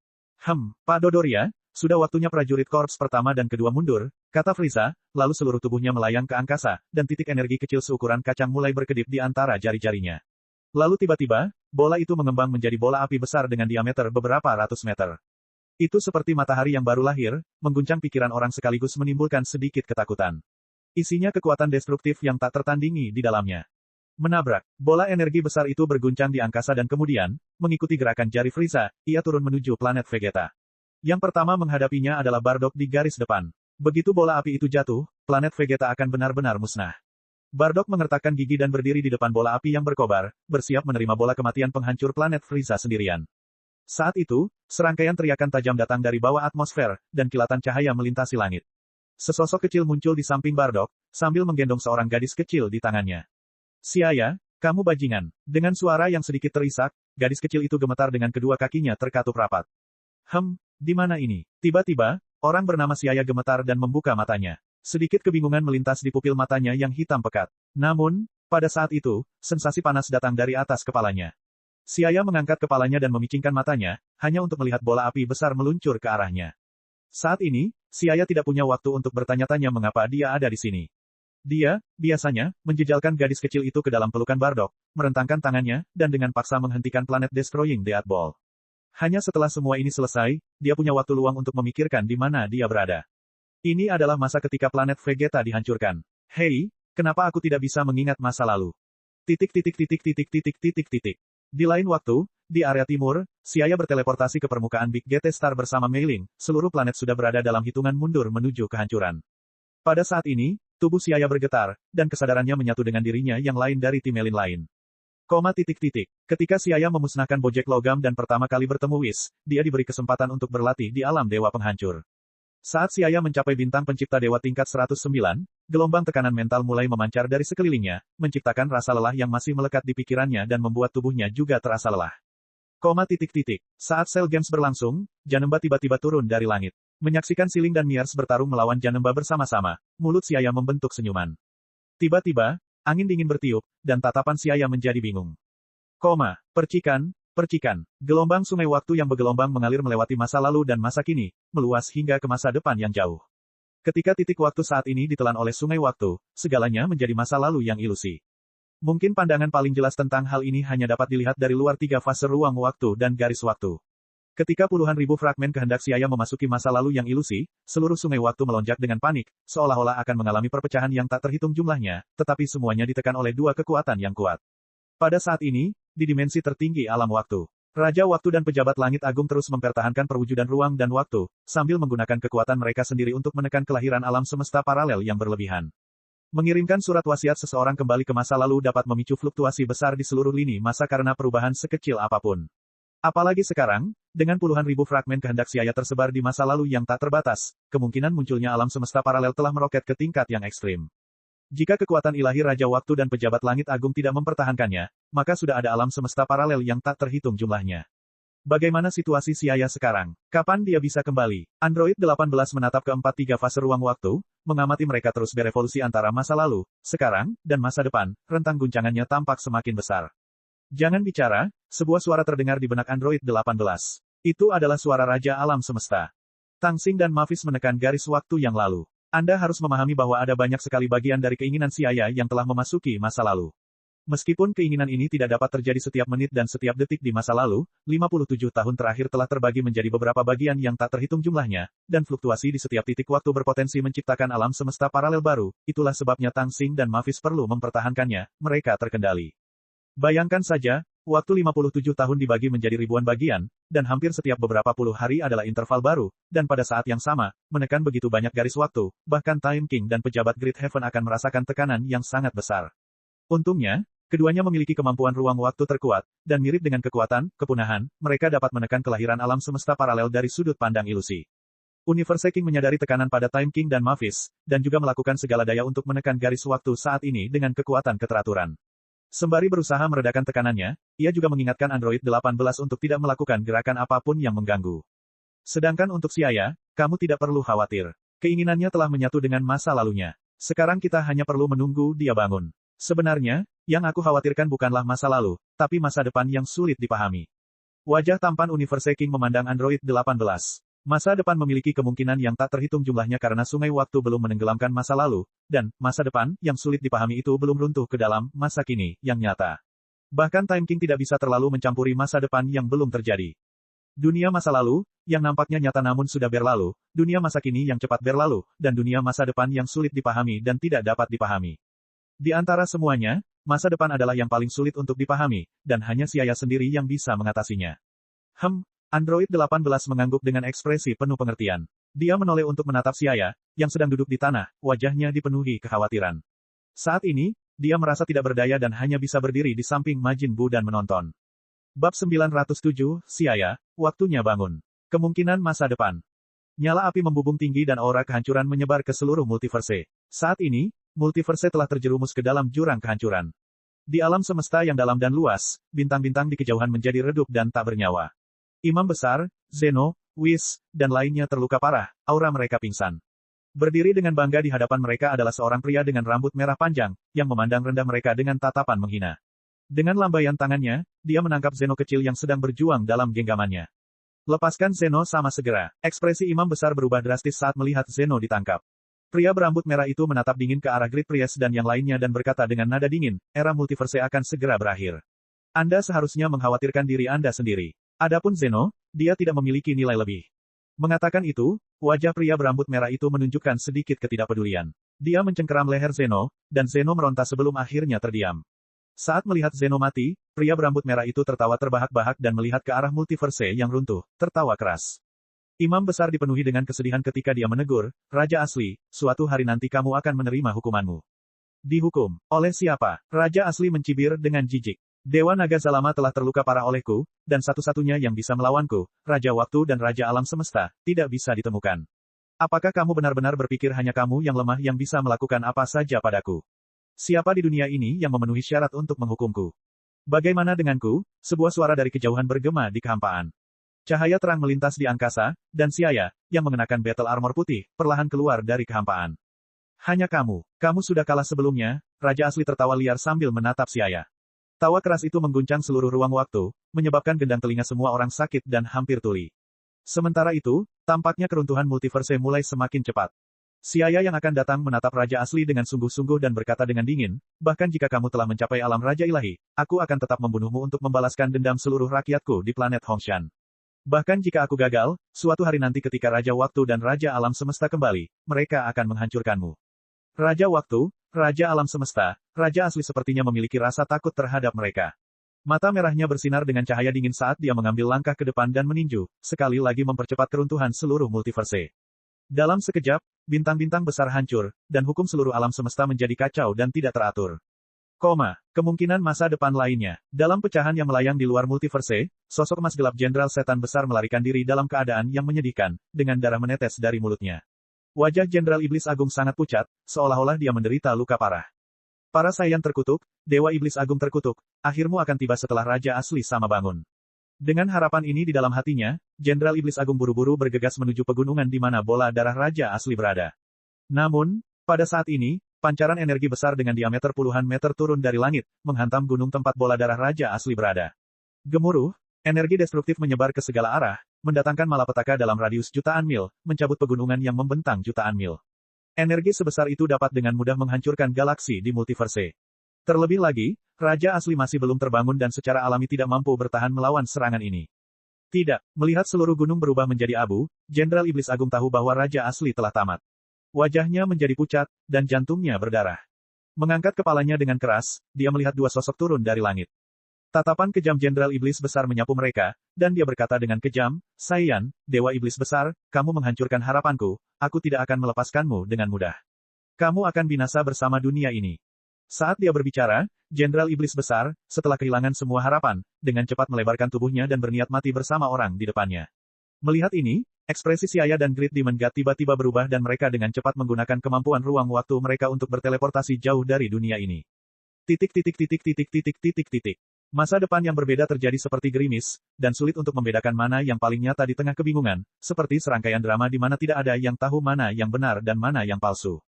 Pak Dodoria, sudah waktunya prajurit korps pertama dan kedua mundur, kata Frieza, lalu seluruh tubuhnya melayang ke angkasa, dan titik energi kecil seukuran kacang mulai berkedip di antara jari-jarinya. Lalu tiba-tiba, bola itu mengembang menjadi bola api besar dengan diameter beberapa ratus meter. Itu seperti matahari yang baru lahir, mengguncang pikiran orang sekaligus menimbulkan sedikit ketakutan. Isinya kekuatan destruktif yang tak tertandingi di dalamnya. Menabrak, bola energi besar itu berguncang di angkasa dan kemudian, mengikuti gerakan jari Frieza, ia turun menuju planet Vegeta. Yang pertama menghadapinya adalah Bardock di garis depan. Begitu bola api itu jatuh, planet Vegeta akan benar-benar musnah. Bardock mengertakkan gigi dan berdiri di depan bola api yang berkobar, bersiap menerima bola kematian penghancur planet Frieza sendirian. Saat itu, serangkaian teriakan tajam datang dari bawah atmosfer, dan kilatan cahaya melintasi langit. Sesosok kecil muncul di samping Bardock, sambil menggendong seorang gadis kecil di tangannya. "Siaya, kamu bajingan." Dengan suara yang sedikit terisak, gadis kecil itu gemetar dengan kedua kakinya terkatup rapat. Di mana ini? Tiba-tiba, orang bernama Siaya gemetar dan membuka matanya. Sedikit kebingungan melintas di pupil matanya yang hitam pekat. Namun, pada saat itu, sensasi panas datang dari atas kepalanya. Siaya mengangkat kepalanya dan memicingkan matanya, hanya untuk melihat bola api besar meluncur ke arahnya. Saat ini, Siaya tidak punya waktu untuk bertanya-tanya mengapa dia ada di sini. Dia, biasanya, menjejalkan gadis kecil itu ke dalam pelukan Bardock, merentangkan tangannya, dan dengan paksa menghentikan planet Destroying Death Ball. Hanya setelah semua ini selesai, dia punya waktu luang untuk memikirkan di mana dia berada. Ini adalah masa ketika planet Vegeta dihancurkan. Hei, kenapa aku tidak bisa mengingat masa lalu? Di lain waktu, di area timur, Siaya berteleportasi ke permukaan Big GT Star bersama Mei Ling, seluruh planet sudah berada dalam hitungan mundur menuju kehancuran. Pada saat ini, tubuh Siaya bergetar, dan kesadarannya menyatu dengan dirinya yang lain dari tim Melin lain. Ketika Siaya memusnahkan bojek logam dan pertama kali bertemu Whis, dia diberi kesempatan untuk berlatih di alam dewa penghancur. Saat Siaya mencapai bintang pencipta dewa tingkat 109, gelombang tekanan mental mulai memancar dari sekelilingnya, menciptakan rasa lelah yang masih melekat di pikirannya dan membuat tubuhnya juga terasa lelah. Saat Cell Games berlangsung, Janemba tiba-tiba turun dari langit. Menyaksikan Siling dan Miers bertarung melawan Janemba bersama-sama, mulut Siaya membentuk senyuman. Tiba-tiba, angin dingin bertiup, dan tatapan Siaya menjadi bingung. Percikan. Gelombang sungai waktu yang bergelombang mengalir melewati masa lalu dan masa kini, meluas hingga ke masa depan yang jauh. Ketika titik waktu saat ini ditelan oleh sungai waktu, segalanya menjadi masa lalu yang ilusi. Mungkin pandangan paling jelas tentang hal ini hanya dapat dilihat dari luar tiga fase ruang waktu dan garis waktu. Ketika puluhan ribu fragmen kehendak Siaya memasuki masa lalu yang ilusi, seluruh sungai waktu melonjak dengan panik, seolah-olah akan mengalami perpecahan yang tak terhitung jumlahnya, tetapi semuanya ditekan oleh dua kekuatan yang kuat. Pada saat ini, di dimensi tertinggi alam waktu, Raja Waktu dan Pejabat Langit Agung terus mempertahankan perwujudan ruang dan waktu, sambil menggunakan kekuatan mereka sendiri untuk menekan kelahiran alam semesta paralel yang berlebihan. Mengirimkan surat wasiat seseorang kembali ke masa lalu dapat memicu fluktuasi besar di seluruh lini masa karena perubahan sekecil apapun. Apalagi sekarang, dengan puluhan ribu fragmen kehendak Siaya tersebar di masa lalu yang tak terbatas, kemungkinan munculnya alam semesta paralel telah meroket ke tingkat yang ekstrim. Jika kekuatan ilahi Raja Waktu dan Pejabat Langit Agung tidak mempertahankannya, maka sudah ada alam semesta paralel yang tak terhitung jumlahnya. Bagaimana situasi Siaya sekarang? Kapan dia bisa kembali? Android 18 menatap keempat tiga fase ruang waktu, mengamati mereka terus berevolusi antara masa lalu, sekarang, dan masa depan, rentang guncangannya tampak semakin besar. Jangan bicara, sebuah suara terdengar di benak Android 18. Itu adalah suara Raja Alam Semesta. Tang Xing dan Mavis menekan garis waktu yang lalu. Anda harus memahami bahwa ada banyak sekali bagian dari keinginan Siaya yang telah memasuki masa lalu. Meskipun keinginan ini tidak dapat terjadi setiap menit dan setiap detik di masa lalu, 57 tahun terakhir telah terbagi menjadi beberapa bagian yang tak terhitung jumlahnya, dan fluktuasi di setiap titik waktu berpotensi menciptakan alam semesta paralel baru, itulah sebabnya Tang Xing dan Mavis perlu mempertahankannya, mereka terkendali. Bayangkan saja, waktu 57 tahun dibagi menjadi ribuan bagian, dan hampir setiap beberapa puluh hari adalah interval baru, dan pada saat yang sama, menekan begitu banyak garis waktu, bahkan Time King dan pejabat Great Heaven akan merasakan tekanan yang sangat besar. Untungnya, keduanya memiliki kemampuan ruang waktu terkuat, dan mirip dengan kekuatan, kepunahan, mereka dapat menekan kelahiran alam semesta paralel dari sudut pandang ilusi. Universe King menyadari tekanan pada Time King dan Mavis, dan juga melakukan segala daya untuk menekan garis waktu saat ini dengan kekuatan keteraturan. Sembari berusaha meredakan tekanannya, ia juga mengingatkan Android 18 untuk tidak melakukan gerakan apapun yang mengganggu. Sedangkan untuk Siaya, kamu tidak perlu khawatir. Keinginannya telah menyatu dengan masa lalunya. Sekarang kita hanya perlu menunggu dia bangun. Sebenarnya, yang aku khawatirkan bukanlah masa lalu, tapi masa depan yang sulit dipahami. Wajah tampan Universe King memandang Android 18. Masa depan memiliki kemungkinan yang tak terhitung jumlahnya karena sungai waktu belum menenggelamkan masa lalu, dan masa depan yang sulit dipahami itu belum runtuh ke dalam masa kini yang nyata. Bahkan Time King tidak bisa terlalu mencampuri masa depan yang belum terjadi. Dunia masa lalu, yang nampaknya nyata namun sudah berlalu, dunia masa kini yang cepat berlalu, dan dunia masa depan yang sulit dipahami dan tidak dapat dipahami. Di antara semuanya, masa depan adalah yang paling sulit untuk dipahami, dan hanya Xiaya sendiri yang bisa mengatasinya. Android 18 mengangguk dengan ekspresi penuh pengertian. Dia menoleh untuk menatap Xiaya, yang sedang duduk di tanah, wajahnya dipenuhi kekhawatiran. Saat ini, dia merasa tidak berdaya dan hanya bisa berdiri di samping Majin Buu dan menonton. Bab 907, Xiaya, waktunya bangun. Kemungkinan masa depan. Nyala api membubung tinggi dan aura kehancuran menyebar ke seluruh multiverse. Saat ini, multiverse telah terjerumus ke dalam jurang kehancuran. Di alam semesta yang dalam dan luas, bintang-bintang di kejauhan menjadi redup dan tak bernyawa. Imam besar, Zeno, Whis, dan lainnya terluka parah, aura mereka pingsan. Berdiri dengan bangga di hadapan mereka adalah seorang pria dengan rambut merah panjang, yang memandang rendah mereka dengan tatapan menghina. Dengan lambaian tangannya, dia menangkap Zeno kecil yang sedang berjuang dalam genggamannya. Lepaskan Zeno sama segera. Ekspresi imam besar berubah drastis saat melihat Zeno ditangkap. Pria berambut merah itu menatap dingin ke arah Great Priest dan yang lainnya dan berkata dengan nada dingin, era multiverse akan segera berakhir. Anda seharusnya mengkhawatirkan diri Anda sendiri. Adapun Zeno, dia tidak memiliki nilai lebih. Mengatakan itu, wajah pria berambut merah itu menunjukkan sedikit ketidakpedulian. Dia mencengkeram leher Zeno, dan Zeno meronta sebelum akhirnya terdiam. Saat melihat Zeno mati, pria berambut merah itu tertawa terbahak-bahak dan melihat ke arah multiverse yang runtuh, tertawa keras. Imam besar dipenuhi dengan kesedihan ketika dia menegur, Raja Asli, suatu hari nanti kamu akan menerima hukumanmu. Dihukum. Oleh siapa? Raja Asli mencibir dengan jijik. Dewa Naga Zalama telah terluka parah olehku, dan satu-satunya yang bisa melawanku, Raja Waktu dan Raja Alam Semesta, tidak bisa ditemukan. Apakah kamu benar-benar berpikir hanya kamu yang lemah yang bisa melakukan apa saja padaku? Siapa di dunia ini yang memenuhi syarat untuk menghukumku? Bagaimana denganku? Sebuah suara dari kejauhan bergema di kehampaan. Cahaya terang melintas di angkasa, dan Xiaya, yang mengenakan battle armor putih, perlahan keluar dari kehampaan. Hanya kamu sudah kalah sebelumnya, Raja Asli tertawa liar sambil menatap Xiaya. Tawa keras itu mengguncang seluruh ruang waktu, menyebabkan gendang telinga semua orang sakit dan hampir tuli. Sementara itu, tampaknya keruntuhan multiverse mulai semakin cepat. Xiaya yang akan datang menatap Raja Asli dengan sungguh-sungguh dan berkata dengan dingin, bahkan jika kamu telah mencapai alam Raja Ilahi, aku akan tetap membunuhmu untuk membalaskan dendam seluruh rakyatku di planet Hongshan. Bahkan jika aku gagal, suatu hari nanti ketika Raja Waktu dan Raja Alam Semesta kembali, mereka akan menghancurkanmu. Raja Waktu, Raja Alam Semesta, Raja Asli sepertinya memiliki rasa takut terhadap mereka. Mata merahnya bersinar dengan cahaya dingin saat dia mengambil langkah ke depan dan meninju, sekali lagi mempercepat keruntuhan seluruh multiverse. Dalam sekejap, bintang-bintang besar hancur, dan hukum seluruh alam semesta menjadi kacau dan tidak teratur. Kemungkinan masa depan lainnya. Dalam pecahan yang melayang di luar multiverse, sosok emas gelap Jenderal Setan Besar melarikan diri dalam keadaan yang menyedihkan, dengan darah menetes dari mulutnya. Wajah Jenderal Iblis Agung sangat pucat, seolah-olah dia menderita luka parah. Para Saiyan terkutuk, Dewa Iblis Agung terkutuk, akhirmu akan tiba setelah Raja Asli sama bangun. Dengan harapan ini di dalam hatinya, Jenderal Iblis Agung buru-buru bergegas menuju pegunungan di mana bola darah Raja Asli berada. Namun, pada saat ini, pancaran energi besar dengan diameter puluhan meter turun dari langit, menghantam gunung tempat bola darah Raja Asli berada. Gemuruh, energi destruktif menyebar ke segala arah, mendatangkan malapetaka dalam radius jutaan mil, mencabut pegunungan yang membentang jutaan mil. Energi sebesar itu dapat dengan mudah menghancurkan galaksi di multiverse. Terlebih lagi, Raja Asli masih belum terbangun dan secara alami tidak mampu bertahan melawan serangan ini. Tidak, melihat seluruh gunung berubah menjadi abu, Jenderal Iblis Agung tahu bahwa Raja Asli telah tamat. Wajahnya menjadi pucat, dan jantungnya berdarah. Mengangkat kepalanya dengan keras, dia melihat dua sosok turun dari langit. Tatapan kejam Jenderal Iblis Besar menyapu mereka, dan dia berkata dengan kejam, Saiyan, Dewa Iblis Besar, kamu menghancurkan harapanku, aku tidak akan melepaskanmu dengan mudah. Kamu akan binasa bersama dunia ini. Saat dia berbicara, Jenderal Iblis Besar, setelah kehilangan semua harapan, dengan cepat melebarkan tubuhnya dan berniat mati bersama orang di depannya. Melihat ini, ekspresi Xiaya dan Great Demon God tiba-tiba berubah dan mereka dengan cepat menggunakan kemampuan ruang waktu mereka untuk berteleportasi jauh dari dunia ini. Masa depan yang berbeda terjadi seperti gerimis, dan sulit untuk membedakan mana yang paling nyata di tengah kebingungan, seperti serangkaian drama di mana tidak ada yang tahu mana yang benar dan mana yang palsu.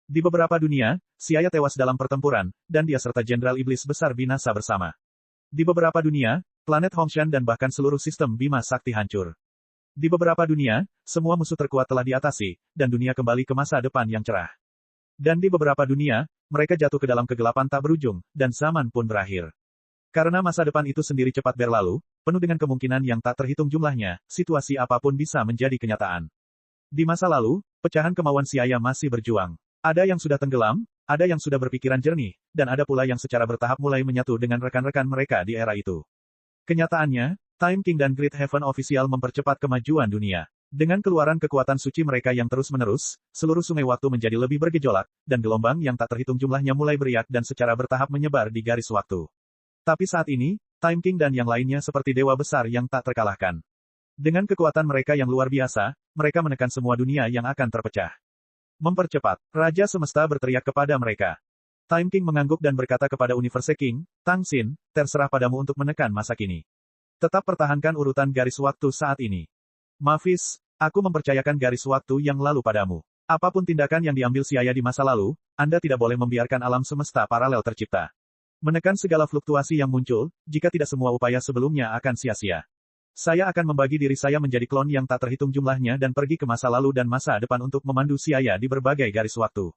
Di beberapa dunia, Siaya tewas dalam pertempuran, dan dia serta Jenderal Iblis Besar binasa bersama. Di beberapa dunia, planet Hongshan dan bahkan seluruh sistem Bima Sakti hancur. Di beberapa dunia, semua musuh terkuat telah diatasi, dan dunia kembali ke masa depan yang cerah. Dan di beberapa dunia, mereka jatuh ke dalam kegelapan tak berujung, dan zaman pun berakhir. Karena masa depan itu sendiri cepat berlalu, penuh dengan kemungkinan yang tak terhitung jumlahnya, situasi apapun bisa menjadi kenyataan. Di masa lalu, pecahan kemauan Siaya masih berjuang. Ada yang sudah tenggelam, ada yang sudah berpikiran jernih, dan ada pula yang secara bertahap mulai menyatu dengan rekan-rekan mereka di era itu. Kenyataannya, Time King dan Great Heaven Official mempercepat kemajuan dunia. Dengan keluaran kekuatan suci mereka yang terus-menerus, seluruh sungai waktu menjadi lebih bergejolak, dan gelombang yang tak terhitung jumlahnya mulai beriak dan secara bertahap menyebar di garis waktu. Tapi saat ini, Time King dan yang lainnya seperti dewa besar yang tak terkalahkan. Dengan kekuatan mereka yang luar biasa, mereka menekan semua dunia yang akan terpecah. Mempercepat, Raja Semesta berteriak kepada mereka. Time King mengangguk dan berkata kepada Universe King, Tang Xin, terserah padamu untuk menekan masa kini. Tetap pertahankan urutan garis waktu saat ini. Mavis, aku mempercayakan garis waktu yang lalu padamu. Apapun tindakan yang diambil Siaya di masa lalu, Anda tidak boleh membiarkan alam semesta paralel tercipta. Menekan segala fluktuasi yang muncul, jika tidak semua upaya sebelumnya akan sia-sia. Saya akan membagi diri saya menjadi klon yang tak terhitung jumlahnya dan pergi ke masa lalu dan masa depan untuk memandu Siaya di berbagai garis waktu.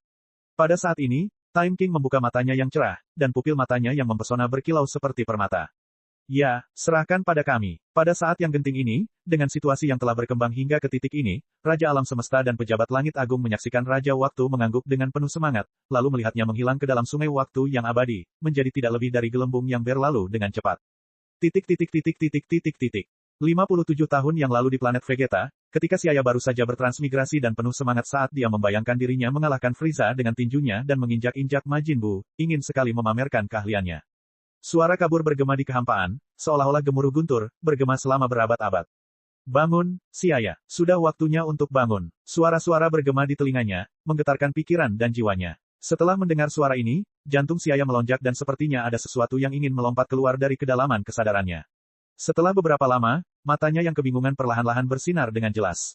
Pada saat ini, Time King membuka matanya yang cerah, dan pupil matanya yang mempesona berkilau seperti permata. Ya, serahkan pada kami. Pada saat yang genting ini, dengan situasi yang telah berkembang hingga ke titik ini, Raja Alam Semesta dan Pejabat Langit Agung menyaksikan Raja Waktu mengangguk dengan penuh semangat, lalu melihatnya menghilang ke dalam sungai waktu yang abadi, menjadi tidak lebih dari gelembung yang berlalu dengan cepat. 57 tahun yang lalu di planet Vegeta, ketika Siaya baru saja bertransmigrasi dan penuh semangat saat dia membayangkan dirinya mengalahkan Frieza dengan tinjunya dan menginjak-injak Majin Buu, ingin sekali memamerkan keahliannya. Suara kabur bergema di kehampaan, seolah-olah gemuruh guntur, bergema selama berabad-abad. Bangun, Siaya, sudah waktunya untuk bangun. Suara-suara bergema di telinganya, menggetarkan pikiran dan jiwanya. Setelah mendengar suara ini, jantung Siaya melonjak dan sepertinya ada sesuatu yang ingin melompat keluar dari kedalaman kesadarannya. Setelah beberapa lama, matanya yang kebingungan perlahan-lahan bersinar dengan jelas.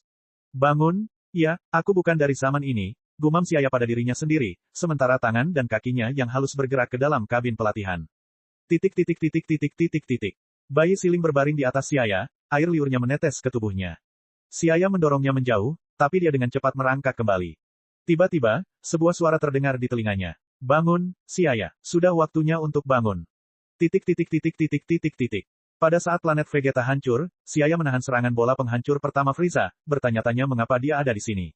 Bangun, ya, aku bukan dari zaman ini, gumam Siaya pada dirinya sendiri, sementara tangan dan kakinya yang halus bergerak ke dalam kabin pelatihan. Bayi siling berbaring di atas Siaya, air liurnya menetes ke tubuhnya. Siaya mendorongnya menjauh, tapi dia dengan cepat merangkak kembali. Tiba-tiba, sebuah suara terdengar di telinganya. Bangun, Siaya, sudah waktunya untuk bangun. Pada saat planet Vegeta hancur, Siaya menahan serangan bola penghancur pertama Frieza, bertanya-tanya mengapa dia ada di sini.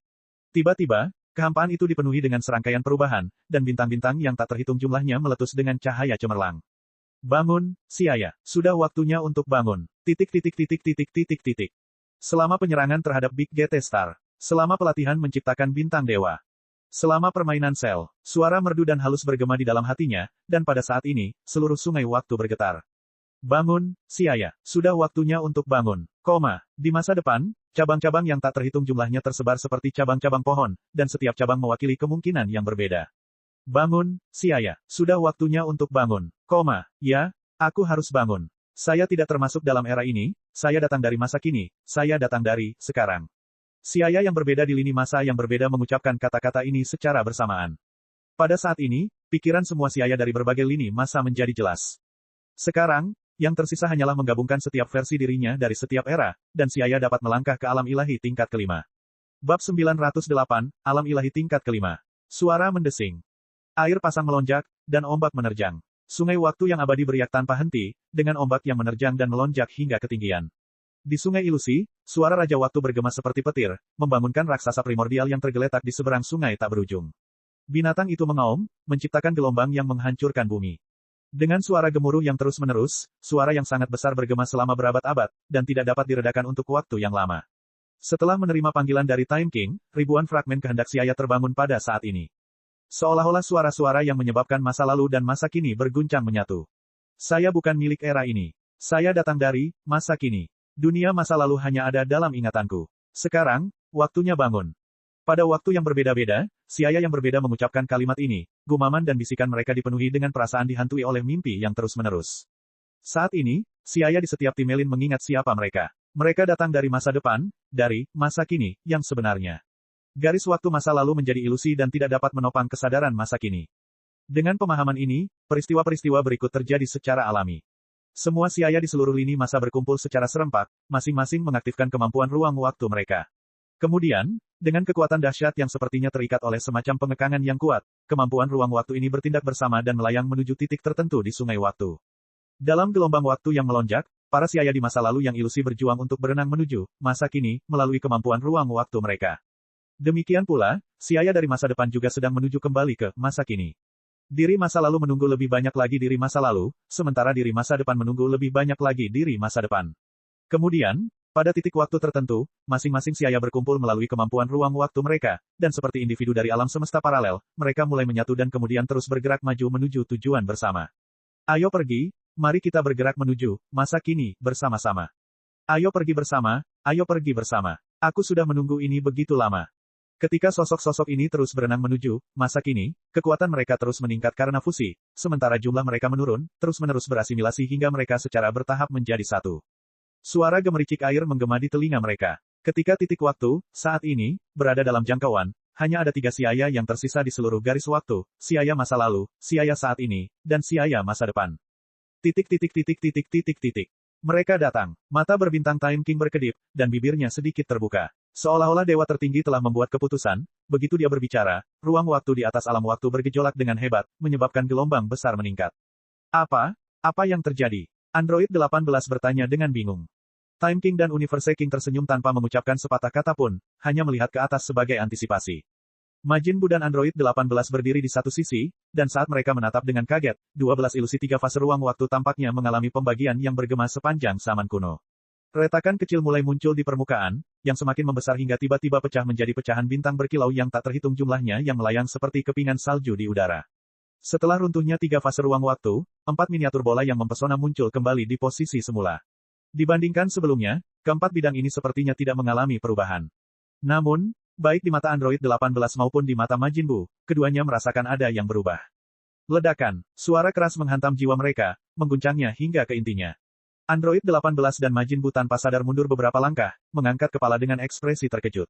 Tiba-tiba, kehampaan itu dipenuhi dengan serangkaian perubahan, dan bintang-bintang yang tak terhitung jumlahnya meletus dengan cahaya cemerlang. Bangun, Siaya, sudah waktunya untuk bangun. Selama penyerangan terhadap Big GT Star. Selama pelatihan menciptakan bintang dewa. Selama permainan sel, suara merdu dan halus bergema di dalam hatinya, dan pada saat ini, seluruh sungai waktu bergetar. Bangun, Siaya, sudah waktunya untuk bangun. Di masa depan, cabang-cabang yang tak terhitung jumlahnya tersebar seperti cabang-cabang pohon, dan setiap cabang mewakili kemungkinan yang berbeda. Bangun, Siaya, sudah waktunya untuk bangun. Ya, aku harus bangun. Saya tidak termasuk dalam era ini, saya datang dari masa kini, saya datang dari sekarang. Siaya yang berbeda di lini masa yang berbeda mengucapkan kata-kata ini secara bersamaan. Pada saat ini, pikiran semua Siaya dari berbagai lini masa menjadi jelas. Sekarang, yang tersisa hanyalah menggabungkan setiap versi dirinya dari setiap era, dan Siaya dapat melangkah ke alam ilahi tingkat kelima. Bab 908, Alam Ilahi tingkat kelima. Suara mendesing. Air pasang melonjak, dan ombak menerjang. Sungai waktu yang abadi beriak tanpa henti, dengan ombak yang menerjang dan melonjak hingga ketinggian. Di sungai ilusi, suara Raja Waktu bergema seperti petir, membangunkan raksasa primordial yang tergeletak di seberang sungai tak berujung. Binatang itu mengaum, menciptakan gelombang yang menghancurkan bumi. Dengan suara gemuruh yang terus-menerus, suara yang sangat besar bergema selama berabad-abad, dan tidak dapat diredakan untuk waktu yang lama. Setelah menerima panggilan dari Time King, ribuan fragmen kehendak Siaya terbangun pada saat ini. Seolah-olah suara-suara yang menyebabkan masa lalu dan masa kini berguncang menyatu. Saya bukan milik era ini. Saya datang dari masa kini. Dunia masa lalu hanya ada dalam ingatanku. Sekarang, waktunya bangun. Pada waktu yang berbeda-beda, Siaya yang berbeda mengucapkan kalimat ini, gumaman dan bisikan mereka dipenuhi dengan perasaan dihantui oleh mimpi yang terus-menerus. Saat ini, Siaya di setiap timelin mengingat siapa mereka. Mereka datang dari masa depan, dari masa kini, yang sebenarnya. Garis waktu masa lalu menjadi ilusi dan tidak dapat menopang kesadaran masa kini. Dengan pemahaman ini, peristiwa-peristiwa berikut terjadi secara alami. Semua siaya di seluruh lini masa berkumpul secara serempak, masing-masing mengaktifkan kemampuan ruang waktu mereka. Kemudian, dengan kekuatan dahsyat yang sepertinya terikat oleh semacam pengekangan yang kuat, kemampuan ruang waktu ini bertindak bersama dan melayang menuju titik tertentu di sungai waktu. Dalam gelombang waktu yang melonjak, para siaya di masa lalu yang ilusi berjuang untuk berenang menuju masa kini, melalui kemampuan ruang waktu mereka. Demikian pula, siaya dari masa depan juga sedang menuju kembali ke masa kini. Diri masa lalu menunggu lebih banyak lagi diri masa lalu, sementara diri masa depan menunggu lebih banyak lagi diri masa depan. Kemudian, pada titik waktu tertentu, masing-masing siaya berkumpul melalui kemampuan ruang waktu mereka, dan seperti individu dari alam semesta paralel, mereka mulai menyatu dan kemudian terus bergerak maju menuju tujuan bersama. Ayo pergi, mari kita bergerak menuju masa kini bersama-sama. Ayo pergi bersama, ayo pergi bersama. Aku sudah menunggu ini begitu lama. Ketika sosok-sosok ini terus berenang menuju masa kini, kekuatan mereka terus meningkat karena fusi, sementara jumlah mereka menurun, terus-menerus berasimilasi hingga mereka secara bertahap menjadi satu. Suara gemericik air menggema di telinga mereka. Ketika titik waktu, saat ini, berada dalam jangkauan, hanya ada 3 siaya yang tersisa di seluruh garis waktu, siaya masa lalu, siaya saat ini, dan siaya masa depan. Titik. Mereka datang. Mata berbintang Time King berkedip, dan bibirnya sedikit terbuka. Seolah-olah dewa tertinggi telah membuat keputusan, begitu dia berbicara, ruang waktu di atas alam waktu bergejolak dengan hebat, menyebabkan gelombang besar meningkat. Apa? Apa yang terjadi? Android 18 bertanya dengan bingung. Time King dan Universe King tersenyum tanpa mengucapkan sepatah kata pun, hanya melihat ke atas sebagai antisipasi. Majin Buu dan Android 18 berdiri di satu sisi, dan saat mereka menatap dengan kaget, 12 ilusi 3 fase ruang waktu tampaknya mengalami pembagian yang bergema sepanjang zaman kuno. Retakan kecil mulai muncul di permukaan, yang semakin membesar hingga tiba-tiba pecah menjadi pecahan bintang berkilau yang tak terhitung jumlahnya yang melayang seperti kepingan salju di udara. Setelah runtuhnya 3 fase ruang waktu, 4 miniatur bola yang mempesona muncul kembali di posisi semula. Dibandingkan sebelumnya, keempat bidang ini sepertinya tidak mengalami perubahan. Namun, baik di mata Android 18 maupun di mata Majin Buu, keduanya merasakan ada yang berubah. Ledakan, suara keras menghantam jiwa mereka, mengguncangnya hingga ke intinya. Android 18 dan Majin Buu tanpa sadar mundur beberapa langkah, mengangkat kepala dengan ekspresi terkejut.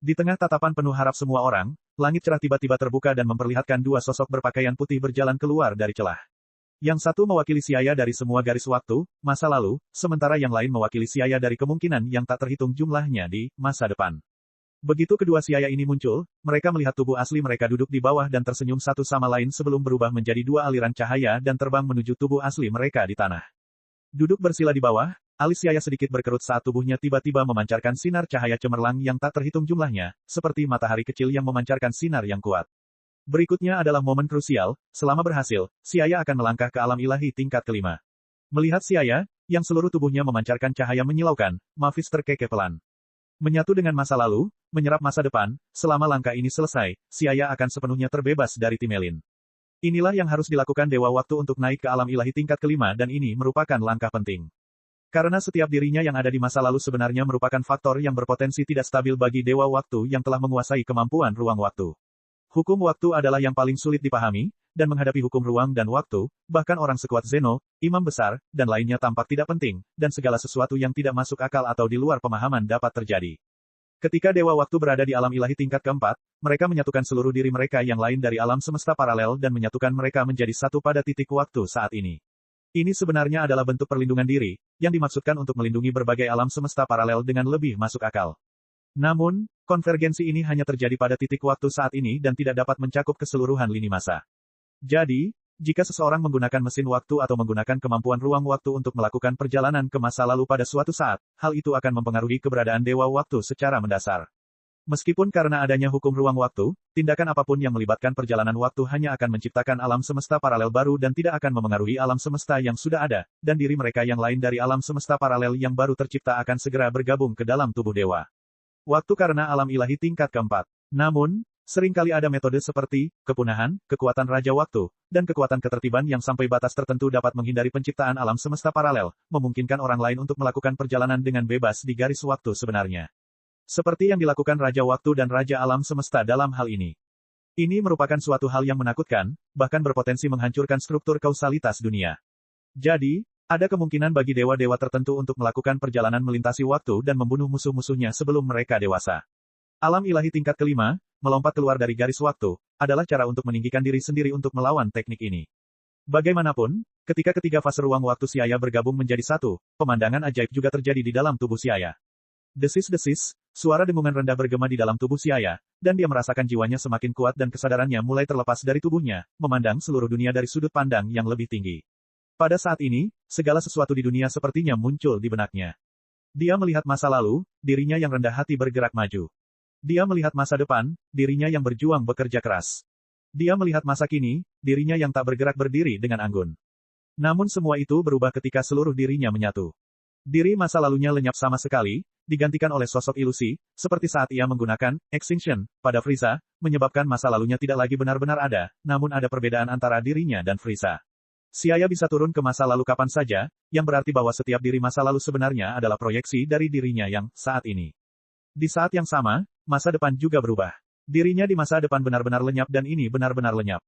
Di tengah tatapan penuh harap semua orang, langit cerah tiba-tiba terbuka dan memperlihatkan 2 sosok berpakaian putih berjalan keluar dari celah. Yang satu mewakili siaya dari semua garis waktu, masa lalu, sementara yang lain mewakili siaya dari kemungkinan yang tak terhitung jumlahnya di masa depan. Begitu kedua siaya ini muncul, mereka melihat tubuh asli mereka duduk di bawah dan tersenyum satu sama lain sebelum berubah menjadi 2 aliran cahaya dan terbang menuju tubuh asli mereka di tanah. Duduk bersila di bawah, alis siaya sedikit berkerut saat tubuhnya tiba-tiba memancarkan sinar cahaya cemerlang yang tak terhitung jumlahnya, seperti matahari kecil yang memancarkan sinar yang kuat. Berikutnya adalah momen krusial, selama berhasil, siaya akan melangkah ke alam ilahi tingkat kelima. Melihat siaya, yang seluruh tubuhnya memancarkan cahaya menyilaukan, Mavis terkekeh pelan. Menyatu dengan masa lalu, menyerap masa depan, selama langkah ini selesai, siaya akan sepenuhnya terbebas dari Timelin. Inilah yang harus dilakukan Dewa Waktu untuk naik ke alam ilahi tingkat kelima dan ini merupakan langkah penting. Karena setiap dirinya yang ada di masa lalu sebenarnya merupakan faktor yang berpotensi tidak stabil bagi Dewa Waktu yang telah menguasai kemampuan ruang waktu. Hukum waktu adalah yang paling sulit dipahami, dan menghadapi hukum ruang dan waktu, bahkan orang sekuat Zeno, imam besar, dan lainnya tampak tidak penting, dan segala sesuatu yang tidak masuk akal atau di luar pemahaman dapat terjadi. Ketika Dewa Waktu berada di alam ilahi tingkat keempat, mereka menyatukan seluruh diri mereka yang lain dari alam semesta paralel dan menyatukan mereka menjadi satu pada titik waktu saat ini. Ini sebenarnya adalah bentuk perlindungan diri, yang dimaksudkan untuk melindungi berbagai alam semesta paralel dengan lebih masuk akal. Namun, konvergensi ini hanya terjadi pada titik waktu saat ini dan tidak dapat mencakup keseluruhan lini masa. Jadi, jika seseorang menggunakan mesin waktu atau menggunakan kemampuan ruang waktu untuk melakukan perjalanan ke masa lalu pada suatu saat, hal itu akan mempengaruhi keberadaan Dewa Waktu secara mendasar. Meskipun karena adanya hukum ruang waktu, tindakan apapun yang melibatkan perjalanan waktu hanya akan menciptakan alam semesta paralel baru dan tidak akan memengaruhi alam semesta yang sudah ada, dan diri mereka yang lain dari alam semesta paralel yang baru tercipta akan segera bergabung ke dalam tubuh dewa. Waktu karena alam ilahi tingkat keempat. Namun, seringkali ada metode seperti kepunahan, kekuatan Raja Waktu, dan kekuatan ketertiban yang sampai batas tertentu dapat menghindari penciptaan alam semesta paralel, memungkinkan orang lain untuk melakukan perjalanan dengan bebas di garis waktu sebenarnya. Seperti yang dilakukan Raja Waktu dan Raja Alam Semesta dalam hal ini. Ini merupakan suatu hal yang menakutkan, bahkan berpotensi menghancurkan struktur kausalitas dunia. Jadi, ada kemungkinan bagi dewa-dewa tertentu untuk melakukan perjalanan melintasi waktu dan membunuh musuh-musuhnya sebelum mereka dewasa. Alam ilahi tingkat kelima, melompat keluar dari garis waktu, adalah cara untuk meninggikan diri sendiri untuk melawan teknik ini. Bagaimanapun, ketika ketiga fase ruang waktu Siaya bergabung menjadi satu, pemandangan ajaib juga terjadi di dalam tubuh Siaya. Desis-desis, suara dengungan rendah bergema di dalam tubuh Siaya, dan dia merasakan jiwanya semakin kuat dan kesadarannya mulai terlepas dari tubuhnya, memandang seluruh dunia dari sudut pandang yang lebih tinggi. Pada saat ini, segala sesuatu di dunia sepertinya muncul di benaknya. Dia melihat masa lalu, dirinya yang rendah hati bergerak maju. Dia melihat masa depan, dirinya yang berjuang bekerja keras. Dia melihat masa kini, dirinya yang tak bergerak berdiri dengan anggun. Namun semua itu berubah ketika seluruh dirinya menyatu. Diri masa lalunya lenyap sama sekali, digantikan oleh sosok ilusi, seperti saat ia menggunakan Extinction pada Frieza, menyebabkan masa lalunya tidak lagi benar-benar ada, namun ada perbedaan antara dirinya dan Frieza. Siaya bisa turun ke masa lalu kapan saja, yang berarti bahwa setiap diri masa lalu sebenarnya adalah proyeksi dari dirinya yang saat ini. Di saat yang sama, masa depan juga berubah. Dirinya di masa depan benar-benar lenyap dan ini benar-benar lenyap.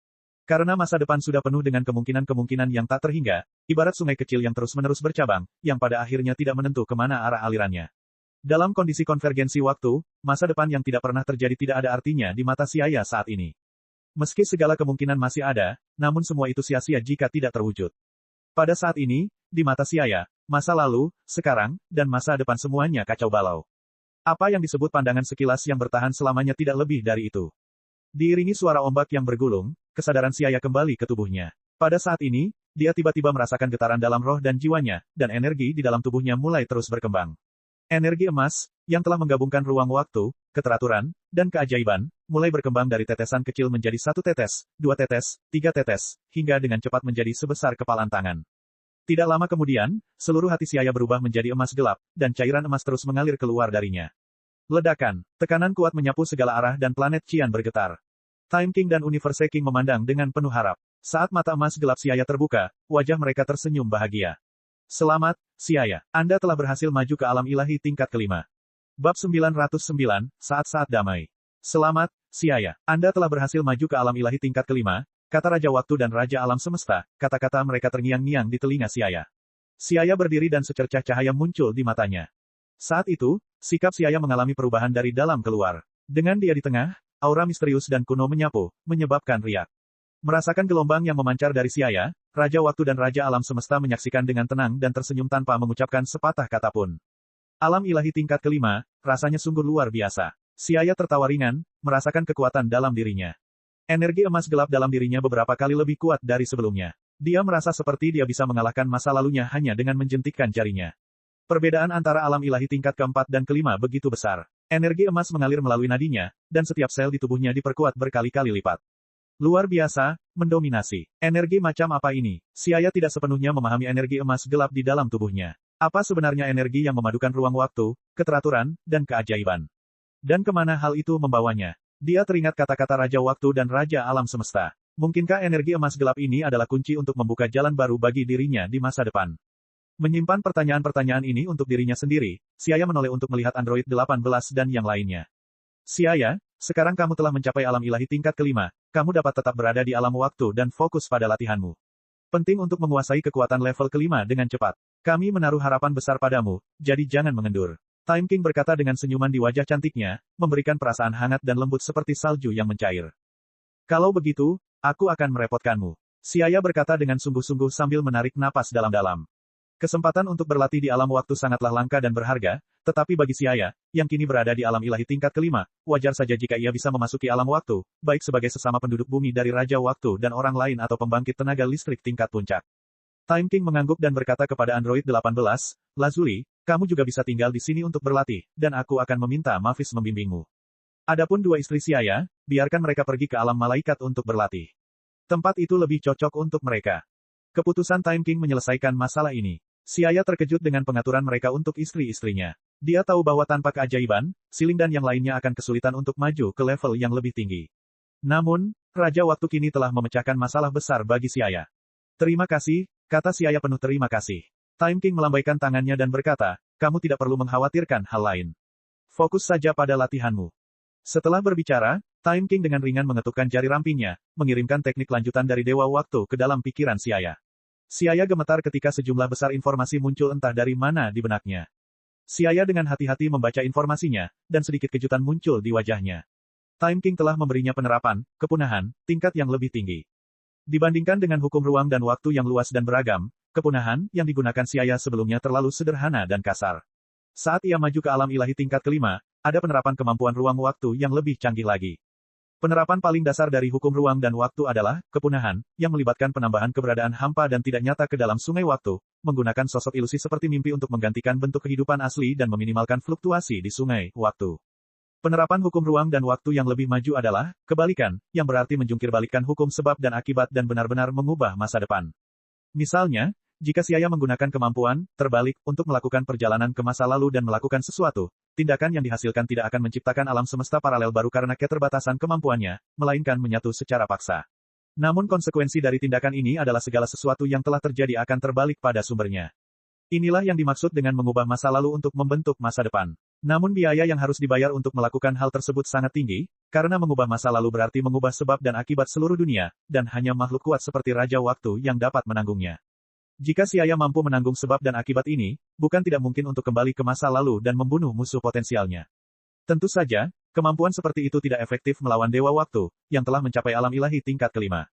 Karena masa depan sudah penuh dengan kemungkinan-kemungkinan yang tak terhingga, ibarat sungai kecil yang terus-menerus bercabang, yang pada akhirnya tidak menentu kemana arah alirannya. Dalam kondisi konvergensi waktu, masa depan yang tidak pernah terjadi tidak ada artinya di mata Siaya saat ini. Meski segala kemungkinan masih ada, namun semua itu sia-sia jika tidak terwujud. Pada saat ini, di mata Siaya, masa lalu, sekarang, dan masa depan semuanya kacau balau. Apa yang disebut pandangan sekilas yang bertahan selamanya tidak lebih dari itu. Diiringi suara ombak yang bergulung, kesadaran Siaya kembali ke tubuhnya. Pada saat ini, dia tiba-tiba merasakan getaran dalam roh dan jiwanya, dan energi di dalam tubuhnya mulai terus berkembang. Energi emas, yang telah menggabungkan ruang waktu, keteraturan, dan keajaiban, mulai berkembang dari tetesan kecil menjadi 1 tetes, 2 tetes, 3 tetes, hingga dengan cepat menjadi sebesar kepalan tangan. Tidak lama kemudian, seluruh hati Siaya berubah menjadi emas gelap, dan cairan emas terus mengalir keluar darinya. Ledakan, tekanan kuat menyapu segala arah dan planet Qian bergetar. Time King dan Universe King memandang dengan penuh harap. Saat mata emas gelap Siaya terbuka, wajah mereka tersenyum bahagia. Selamat, Siaya. Anda telah berhasil maju ke alam ilahi tingkat kelima. Bab 909, Saat-saat damai. Selamat, Siaya. Anda telah berhasil maju ke alam ilahi tingkat kelima, kata Raja Waktu dan Raja Alam Semesta, kata-kata mereka terngiang-ngiang di telinga Siaya. Siaya berdiri dan secercah cahaya muncul di matanya. Saat itu, sikap Siaya mengalami perubahan dari dalam keluar. Dengan dia di tengah, aura misterius dan kuno menyapu, menyebabkan riak. Merasakan gelombang yang memancar dari Siaya, Raja Waktu dan Raja Alam Semesta menyaksikan dengan tenang dan tersenyum tanpa mengucapkan sepatah kata pun. Alam ilahi tingkat kelima, rasanya sungguh luar biasa. Siaya tertawa ringan, merasakan kekuatan dalam dirinya. Energi emas gelap dalam dirinya beberapa kali lebih kuat dari sebelumnya. Dia merasa seperti dia bisa mengalahkan masa lalunya hanya dengan menjentikkan jarinya. Perbedaan antara alam ilahi tingkat keempat dan kelima begitu besar. Energi emas mengalir melalui nadinya, dan setiap sel di tubuhnya diperkuat berkali-kali lipat. Luar biasa, mendominasi. Energi macam apa ini? Siaya tidak sepenuhnya memahami energi emas gelap di dalam tubuhnya. Apa sebenarnya energi yang memadukan ruang waktu, keteraturan, dan keajaiban? Dan kemana hal itu membawanya? Dia teringat kata-kata Raja Waktu dan Raja Alam Semesta. Mungkinkah energi emas gelap ini adalah kunci untuk membuka jalan baru bagi dirinya di masa depan? Menyimpan pertanyaan-pertanyaan ini untuk dirinya sendiri, Siaya menoleh untuk melihat Android 18 dan yang lainnya. Siaya, sekarang kamu telah mencapai alam ilahi tingkat kelima, kamu dapat tetap berada di alam waktu dan fokus pada latihanmu. Penting untuk menguasai kekuatan level kelima dengan cepat. Kami menaruh harapan besar padamu, jadi jangan mengendur. Time King berkata dengan senyuman di wajah cantiknya, memberikan perasaan hangat dan lembut seperti salju yang mencair. Kalau begitu, aku akan merepotkanmu. Siaya berkata dengan sungguh-sungguh sambil menarik napas dalam-dalam. Kesempatan untuk berlatih di alam waktu sangatlah langka dan berharga, tetapi bagi Siaya, yang kini berada di alam ilahi tingkat kelima, wajar saja jika ia bisa memasuki alam waktu, baik sebagai sesama penduduk bumi dari Raja Waktu dan orang lain atau pembangkit tenaga listrik tingkat puncak. Time King mengangguk dan berkata kepada Android 18, Lazuli, kamu juga bisa tinggal di sini untuk berlatih, dan aku akan meminta Mavis membimbingmu. Adapun dua istri Siaya, biarkan mereka pergi ke alam malaikat untuk berlatih. Tempat itu lebih cocok untuk mereka. Keputusan Time King menyelesaikan masalah ini. Siaya terkejut dengan pengaturan mereka untuk istri-istrinya. Dia tahu bahwa tanpa keajaiban, Siling dan yang lainnya akan kesulitan untuk maju ke level yang lebih tinggi. Namun, Raja Waktu kini telah memecahkan masalah besar bagi Siaya. Terima kasih, kata Siaya penuh terima kasih. Time King melambaikan tangannya dan berkata, kamu tidak perlu mengkhawatirkan hal lain. Fokus saja pada latihanmu. Setelah berbicara, Time King dengan ringan mengetukkan jari rampingnya, mengirimkan teknik lanjutan dari Dewa Waktu ke dalam pikiran Siaya. Siaya gemetar ketika sejumlah besar informasi muncul entah dari mana di benaknya. Siaya dengan hati-hati membaca informasinya, dan sedikit kejutan muncul di wajahnya. Time King telah memberinya penerapan, kepunahan, tingkat yang lebih tinggi. Dibandingkan dengan hukum ruang dan waktu yang luas dan beragam, kepunahan yang digunakan Siaya sebelumnya terlalu sederhana dan kasar. Saat ia maju ke alam ilahi tingkat kelima, ada penerapan kemampuan ruang waktu yang lebih canggih lagi. Penerapan paling dasar dari hukum ruang dan waktu adalah kepunahan, yang melibatkan penambahan keberadaan hampa dan tidak nyata ke dalam sungai waktu, menggunakan sosok ilusi seperti mimpi untuk menggantikan bentuk kehidupan asli dan meminimalkan fluktuasi di sungai waktu. Penerapan hukum ruang dan waktu yang lebih maju adalah kebalikan, yang berarti menjungkirbalikkan hukum sebab dan akibat dan benar-benar mengubah masa depan. Misalnya, jika Siaya menggunakan kemampuan terbalik untuk melakukan perjalanan ke masa lalu dan melakukan sesuatu, tindakan yang dihasilkan tidak akan menciptakan alam semesta paralel baru karena keterbatasan kemampuannya, melainkan menyatu secara paksa. Namun konsekuensi dari tindakan ini adalah segala sesuatu yang telah terjadi akan terbalik pada sumbernya. Inilah yang dimaksud dengan mengubah masa lalu untuk membentuk masa depan. Namun biaya yang harus dibayar untuk melakukan hal tersebut sangat tinggi, karena mengubah masa lalu berarti mengubah sebab dan akibat seluruh dunia, dan hanya makhluk kuat seperti Raja Waktu yang dapat menanggungnya. Jika Siaya mampu menanggung sebab dan akibat ini, bukan tidak mungkin untuk kembali ke masa lalu dan membunuh musuh potensialnya. Tentu saja, kemampuan seperti itu tidak efektif melawan Dewa Waktu, yang telah mencapai alam ilahi tingkat kelima.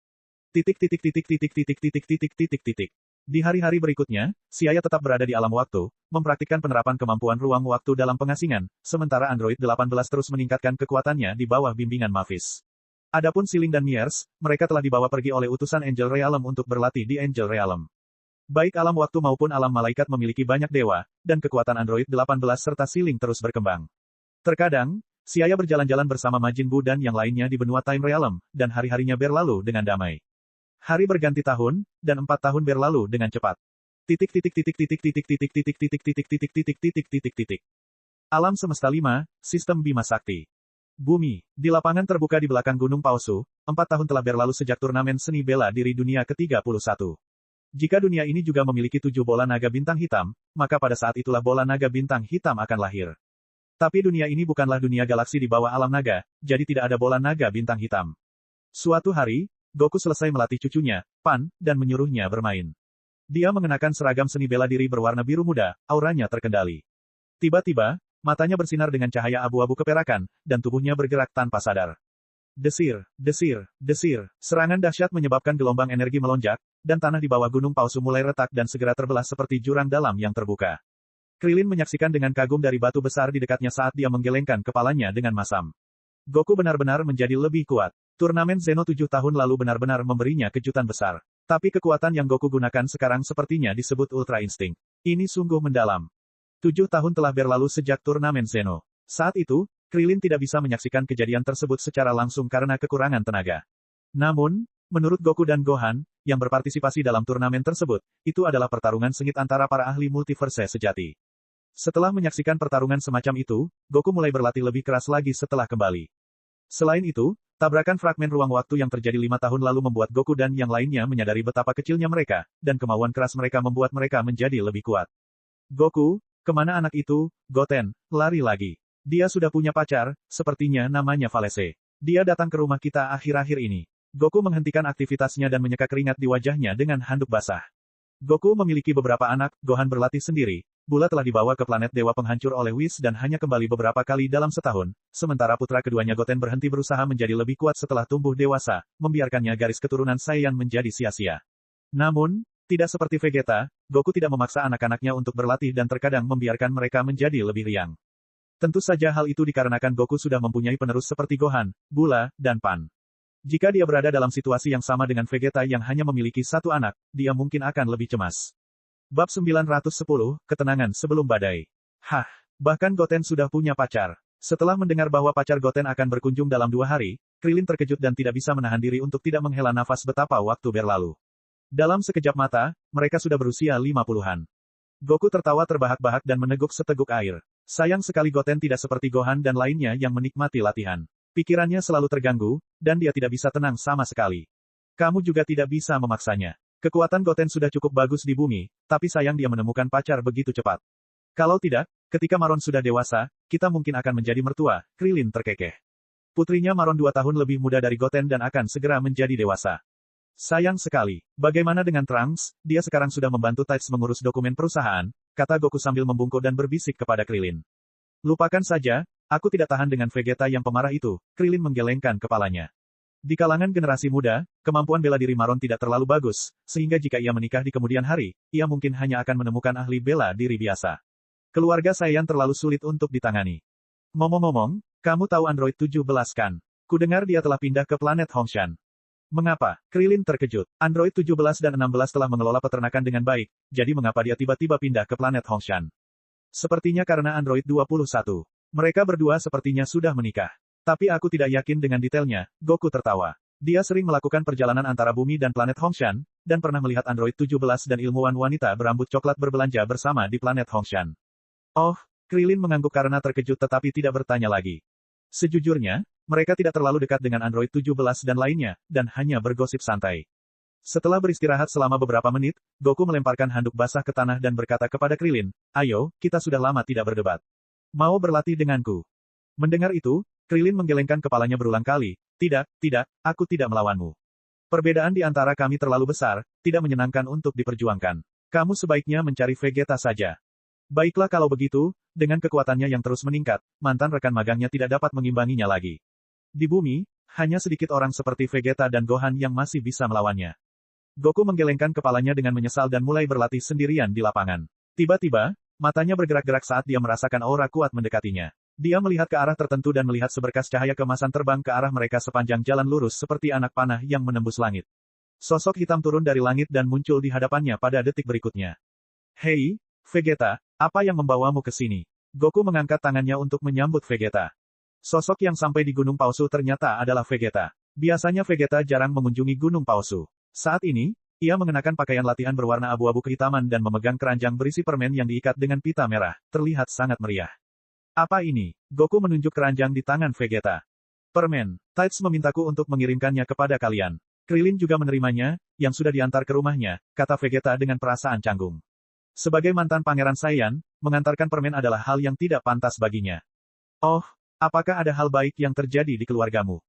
Di hari-hari berikutnya, Siaya tetap berada di alam waktu, mempraktikkan penerapan kemampuan ruang waktu dalam pengasingan, sementara Android 18 terus meningkatkan kekuatannya di bawah bimbingan Mavis. Adapun Siling dan Miers, mereka telah dibawa pergi oleh utusan Angel Realm untuk berlatih di Angel Realm. Baik alam waktu maupun alam malaikat memiliki banyak dewa, dan kekuatan Android 18 serta Siling terus berkembang. Terkadang, Siaya berjalan-jalan bersama Majin Buu dan yang lainnya di benua Time Realm, dan hari-harinya berlalu dengan damai. Hari berganti tahun, dan 4 tahun berlalu dengan cepat. Alam semesta 5, Sistem Bima Sakti. Bumi, di lapangan terbuka di belakang Gunung Pausu, 4 tahun telah berlalu sejak turnamen seni bela diri dunia ke-31. Jika dunia ini juga memiliki 7 bola naga bintang hitam, maka pada saat itulah bola naga bintang hitam akan lahir. Tapi dunia ini bukanlah dunia galaksi di bawah alam naga, jadi tidak ada bola naga bintang hitam. Suatu hari, Goku selesai melatih cucunya, Pan, dan menyuruhnya bermain. Dia mengenakan seragam seni bela diri berwarna biru muda, auranya terkendali. Tiba-tiba, matanya bersinar dengan cahaya abu-abu keperakan, dan tubuhnya bergerak tanpa sadar. Desir, desir, desir, serangan dahsyat menyebabkan gelombang energi melonjak, dan tanah di bawah Gunung Pausu mulai retak dan segera terbelah seperti jurang dalam yang terbuka. Krilin menyaksikan dengan kagum dari batu besar di dekatnya saat dia menggelengkan kepalanya dengan masam. Goku benar-benar menjadi lebih kuat. Turnamen Zeno 7 tahun lalu benar-benar memberinya kejutan besar. Tapi kekuatan yang Goku gunakan sekarang sepertinya disebut Ultra Instinct. Ini sungguh mendalam. 7 tahun telah berlalu sejak turnamen Zeno. Saat itu, Krilin tidak bisa menyaksikan kejadian tersebut secara langsung karena kekurangan tenaga. Namun, menurut Goku dan Gohan, yang berpartisipasi dalam turnamen tersebut, itu adalah pertarungan sengit antara para ahli multiverse sejati. Setelah menyaksikan pertarungan semacam itu, Goku mulai berlatih lebih keras lagi setelah kembali. Selain itu, tabrakan fragmen ruang waktu yang terjadi 5 tahun lalu membuat Goku dan yang lainnya menyadari betapa kecilnya mereka, dan kemauan keras mereka membuat mereka menjadi lebih kuat. Goku, kemana anak itu? Goten, lari lagi. Dia sudah punya pacar, sepertinya namanya Valese. Dia datang ke rumah kita akhir-akhir ini. Goku menghentikan aktivitasnya dan menyeka keringat di wajahnya dengan handuk basah. Goku memiliki beberapa anak, Gohan berlatih sendiri. Bula telah dibawa ke planet Dewa Penghancur oleh Whis dan hanya kembali beberapa kali dalam setahun, sementara putra keduanya Goten berhenti berusaha menjadi lebih kuat setelah tumbuh dewasa, membiarkannya garis keturunan Saiyan menjadi sia-sia. Namun, tidak seperti Vegeta, Goku tidak memaksa anak-anaknya untuk berlatih dan terkadang membiarkan mereka menjadi lebih riang. Tentu saja hal itu dikarenakan Goku sudah mempunyai penerus seperti Gohan, Bula, dan Pan. Jika dia berada dalam situasi yang sama dengan Vegeta yang hanya memiliki satu anak, dia mungkin akan lebih cemas. Bab 910, Ketenangan Sebelum Badai. Hah, bahkan Goten sudah punya pacar. Setelah mendengar bahwa pacar Goten akan berkunjung dalam 2 hari, Krilin terkejut dan tidak bisa menahan diri untuk tidak menghela nafas betapa waktu berlalu. Dalam sekejap mata, mereka sudah berusia 50-an. Goku tertawa terbahak-bahak dan meneguk seteguk air. Sayang sekali Goten tidak seperti Gohan dan lainnya yang menikmati latihan. Pikirannya selalu terganggu, dan dia tidak bisa tenang sama sekali. Kamu juga tidak bisa memaksanya. Kekuatan Goten sudah cukup bagus di bumi, tapi sayang dia menemukan pacar begitu cepat. Kalau tidak, ketika Maron sudah dewasa, kita mungkin akan menjadi mertua, Krilin terkekeh. Putrinya Maron 2 tahun lebih muda dari Goten dan akan segera menjadi dewasa. Sayang sekali. Bagaimana dengan Trunks? Dia sekarang sudah membantu Tides mengurus dokumen perusahaan, kata Goku sambil membungkuk dan berbisik kepada Krilin. Lupakan saja, aku tidak tahan dengan Vegeta yang pemarah itu, Krilin menggelengkan kepalanya. Di kalangan generasi muda, kemampuan bela diri Maron tidak terlalu bagus, sehingga jika ia menikah di kemudian hari, ia mungkin hanya akan menemukan ahli bela diri biasa. Keluarga Saiyan terlalu sulit untuk ditangani. Ngomong-ngomong, kamu tahu Android 17 kan? Kudengar dia telah pindah ke planet Hongshan. Mengapa? Krilin terkejut. Android 17 dan 16 telah mengelola peternakan dengan baik, jadi mengapa dia tiba-tiba pindah ke planet Hongshan? Sepertinya karena Android 21. Mereka berdua sepertinya sudah menikah. Tapi aku tidak yakin dengan detailnya, Goku tertawa. Dia sering melakukan perjalanan antara bumi dan planet Hongshan, dan pernah melihat Android 17 dan ilmuwan wanita berambut coklat berbelanja bersama di planet Hongshan. Oh, Krilin mengangguk karena terkejut tetapi tidak bertanya lagi. Sejujurnya, mereka tidak terlalu dekat dengan Android 17 dan lainnya, dan hanya bergosip santai. Setelah beristirahat selama beberapa menit, Goku melemparkan handuk basah ke tanah dan berkata kepada Krilin, "Ayo, kita sudah lama tidak berdebat. Mau berlatih denganku?" Mendengar itu, Krilin menggelengkan kepalanya berulang kali, "Tidak, tidak, aku tidak melawanmu. Perbedaan di antara kami terlalu besar, tidak menyenangkan untuk diperjuangkan. Kamu sebaiknya mencari Vegeta saja." Baiklah kalau begitu, dengan kekuatannya yang terus meningkat, mantan rekan magangnya tidak dapat mengimbanginya lagi. Di bumi, hanya sedikit orang seperti Vegeta dan Gohan yang masih bisa melawannya. Goku menggelengkan kepalanya dengan menyesal dan mulai berlatih sendirian di lapangan. Tiba-tiba, matanya bergerak-gerak saat dia merasakan aura kuat mendekatinya. Dia melihat ke arah tertentu dan melihat seberkas cahaya kemasan terbang ke arah mereka sepanjang jalan lurus seperti anak panah yang menembus langit. Sosok hitam turun dari langit dan muncul di hadapannya pada detik berikutnya. "Hei, Vegeta, apa yang membawamu ke sini?" Goku mengangkat tangannya untuk menyambut Vegeta. Sosok yang sampai di Gunung Palsu ternyata adalah Vegeta. Biasanya Vegeta jarang mengunjungi Gunung Palsu. Saat ini, ia mengenakan pakaian latihan berwarna abu-abu kehitaman dan memegang keranjang berisi permen yang diikat dengan pita merah, terlihat sangat meriah. "Apa ini?" Goku menunjuk keranjang di tangan Vegeta. "Permen. Tides memintaku untuk mengirimkannya kepada kalian." Krilin juga menerimanya, yang sudah diantar ke rumahnya, kata Vegeta dengan perasaan canggung. Sebagai mantan Pangeran Saiyan, mengantarkan permen adalah hal yang tidak pantas baginya. "Oh, apakah ada hal baik yang terjadi di keluargamu?"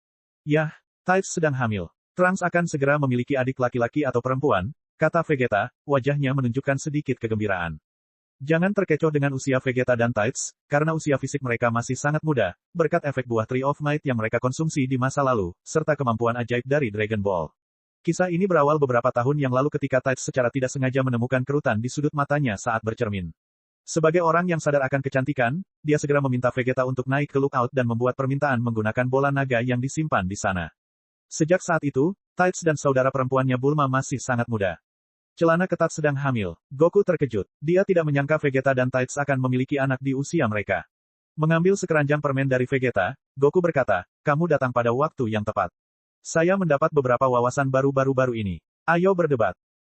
"Yah, Tides sedang hamil. Trunks akan segera memiliki adik laki-laki atau perempuan," kata Vegeta, wajahnya menunjukkan sedikit kegembiraan. Jangan terkecoh dengan usia Vegeta dan Tides, karena usia fisik mereka masih sangat muda, berkat efek buah Tree of Might yang mereka konsumsi di masa lalu, serta kemampuan ajaib dari Dragon Ball. Kisah ini berawal beberapa tahun yang lalu ketika Tides secara tidak sengaja menemukan kerutan di sudut matanya saat bercermin. Sebagai orang yang sadar akan kecantikan, dia segera meminta Vegeta untuk naik ke lookout dan membuat permintaan menggunakan bola naga yang disimpan di sana. Sejak saat itu, Tides dan saudara perempuannya Bulma masih sangat muda. Celana ketat sedang hamil. Goku terkejut. Dia tidak menyangka Vegeta dan Tides akan memiliki anak di usia mereka. Mengambil sekeranjang permen dari Vegeta, Goku berkata, "Kamu datang pada waktu yang tepat. Saya mendapat beberapa wawasan baru ini. Ayo berdebat."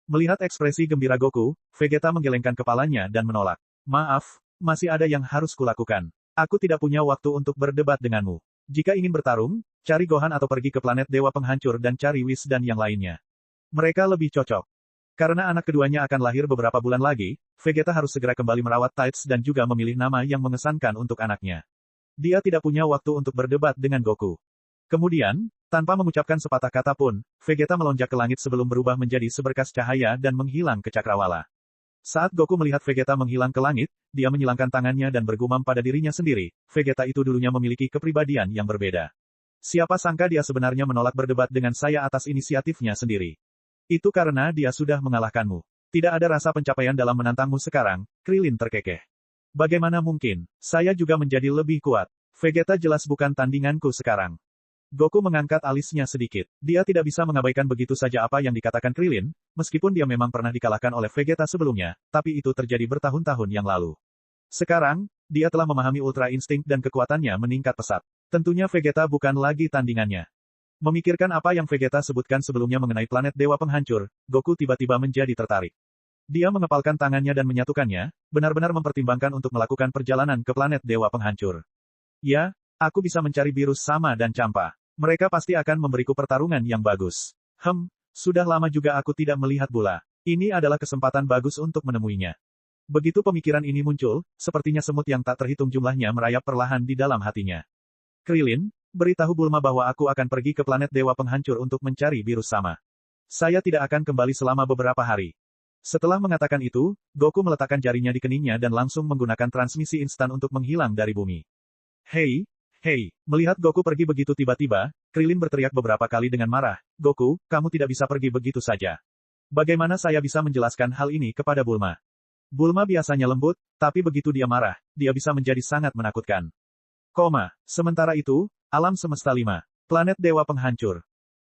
Melihat ekspresi gembira Goku, Vegeta menggelengkan kepalanya dan menolak. "Maaf, masih ada yang harus kulakukan. Aku tidak punya waktu untuk berdebat denganmu. Jika ingin bertarung, cari Gohan atau pergi ke planet Dewa Penghancur dan cari Whis dan yang lainnya. Mereka lebih cocok." Karena anak keduanya akan lahir beberapa bulan lagi, Vegeta harus segera kembali merawat Tides dan juga memilih nama yang mengesankan untuk anaknya. Dia tidak punya waktu untuk berdebat dengan Goku. Kemudian, tanpa mengucapkan sepatah kata pun, Vegeta melonjak ke langit sebelum berubah menjadi seberkas cahaya dan menghilang ke cakrawala. Saat Goku melihat Vegeta menghilang ke langit, dia menyilangkan tangannya dan bergumam pada dirinya sendiri, Vegeta itu dulunya memiliki kepribadian yang berbeda. Siapa sangka dia sebenarnya menolak berdebat dengan saya atas inisiatifnya sendiri. Itu karena dia sudah mengalahkanmu. Tidak ada rasa pencapaian dalam menantangmu sekarang, Krilin terkekeh. Bagaimana mungkin? Saya juga menjadi lebih kuat. Vegeta jelas bukan tandinganku sekarang. Goku mengangkat alisnya sedikit. Dia tidak bisa mengabaikan begitu saja apa yang dikatakan Krilin, meskipun dia memang pernah dikalahkan oleh Vegeta sebelumnya, tapi itu terjadi bertahun-tahun yang lalu. Sekarang, dia telah memahami Ultra Instinct dan kekuatannya meningkat pesat. Tentunya Vegeta bukan lagi tandingannya. Memikirkan apa yang Vegeta sebutkan sebelumnya mengenai planet Dewa Penghancur, Goku tiba-tiba menjadi tertarik. Dia mengepalkan tangannya dan menyatukannya, benar-benar mempertimbangkan untuk melakukan perjalanan ke planet Dewa Penghancur. "Ya, aku bisa mencari Virus Sama dan Champa. Mereka pasti akan memberiku pertarungan yang bagus. Sudah lama juga aku tidak melihat bola. Ini adalah kesempatan bagus untuk menemuinya." Begitu pemikiran ini muncul, sepertinya semut yang tak terhitung jumlahnya merayap perlahan di dalam hatinya. "Krilin, beritahu Bulma bahwa aku akan pergi ke planet Dewa Penghancur untuk mencari Virus Sama. Saya tidak akan kembali selama beberapa hari." Setelah mengatakan itu, Goku meletakkan jarinya di keningnya dan langsung menggunakan transmisi instan untuk menghilang dari bumi. Hei, hei, melihat Goku pergi begitu tiba-tiba, Krillin berteriak beberapa kali dengan marah, Goku, kamu tidak bisa pergi begitu saja. Bagaimana saya bisa menjelaskan hal ini kepada Bulma? Bulma biasanya lembut, tapi begitu dia marah, dia bisa menjadi sangat menakutkan. Sementara itu, alam semesta 5. Planet Dewa Penghancur.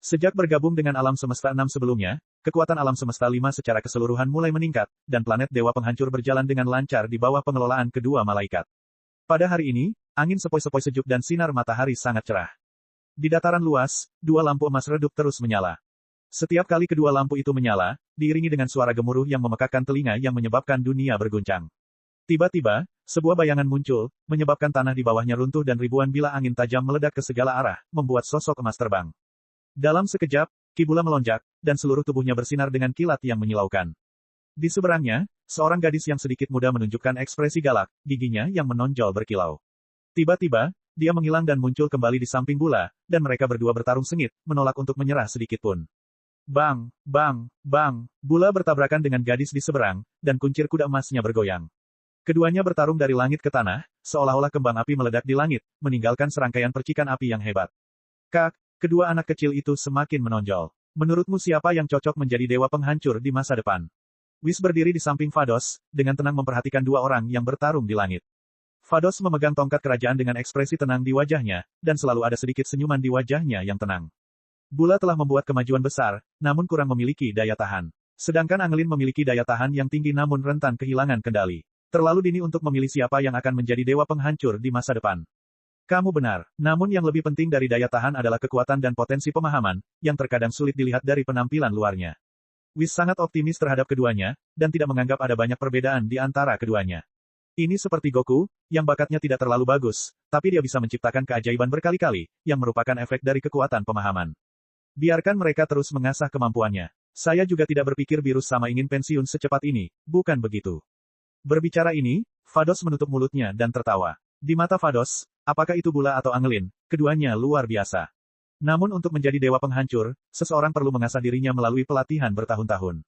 Sejak bergabung dengan alam semesta 6 sebelumnya, kekuatan alam semesta 5 secara keseluruhan mulai meningkat, dan planet Dewa Penghancur berjalan dengan lancar di bawah pengelolaan kedua malaikat. Pada hari ini, angin sepoi-sepoi sejuk dan sinar matahari sangat cerah. Di dataran luas, 2 lampu emas redup terus menyala. Setiap kali kedua lampu itu menyala, diiringi dengan suara gemuruh yang memekakkan telinga yang menyebabkan dunia berguncang. Tiba-tiba, sebuah bayangan muncul, menyebabkan tanah di bawahnya runtuh dan ribuan bilah angin tajam meledak ke segala arah, membuat sosok emas terbang. Dalam sekejap, Kibula melonjak, dan seluruh tubuhnya bersinar dengan kilat yang menyilaukan. Di seberangnya, seorang gadis yang sedikit muda menunjukkan ekspresi galak, giginya yang menonjol berkilau. Tiba-tiba, dia menghilang dan muncul kembali di samping Bula, dan mereka berdua bertarung sengit, menolak untuk menyerah sedikit pun. Bang, bang, bang, Bula bertabrakan dengan gadis di seberang, dan kuncir kuda emasnya bergoyang. Keduanya bertarung dari langit ke tanah, seolah-olah kembang api meledak di langit, meninggalkan serangkaian percikan api yang hebat. Kedua anak kecil itu semakin menonjol. Menurutmu siapa yang cocok menjadi dewa penghancur di masa depan? Whis berdiri di samping Vados, dengan tenang memperhatikan dua orang yang bertarung di langit. Vados memegang tongkat kerajaan dengan ekspresi tenang di wajahnya, dan selalu ada sedikit senyuman di wajahnya yang tenang. Bula telah membuat kemajuan besar, namun kurang memiliki daya tahan. Sedangkan Angelin memiliki daya tahan yang tinggi namun rentan kehilangan kendali. Terlalu dini untuk memilih siapa yang akan menjadi dewa penghancur di masa depan. Kamu benar, namun yang lebih penting dari daya tahan adalah kekuatan dan potensi pemahaman, yang terkadang sulit dilihat dari penampilan luarnya. Whis sangat optimis terhadap keduanya, dan tidak menganggap ada banyak perbedaan di antara keduanya. Ini seperti Goku, yang bakatnya tidak terlalu bagus, tapi dia bisa menciptakan keajaiban berkali-kali, yang merupakan efek dari kekuatan pemahaman. Biarkan mereka terus mengasah kemampuannya. Saya juga tidak berpikir Virus sama ingin pensiun secepat ini, bukan begitu? Berbicara ini, Vados menutup mulutnya dan tertawa. Di mata Vados, apakah itu Bula atau Angelin, keduanya luar biasa. Namun untuk menjadi dewa penghancur, seseorang perlu mengasah dirinya melalui pelatihan bertahun-tahun.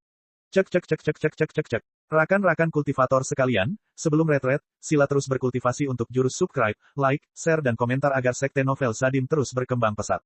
Cek. Rakan-rakan kultivator sekalian, sebelum retret, sila terus berkultivasi untuk jurus subscribe, like, share dan komentar agar sekte novel Sadim terus berkembang pesat.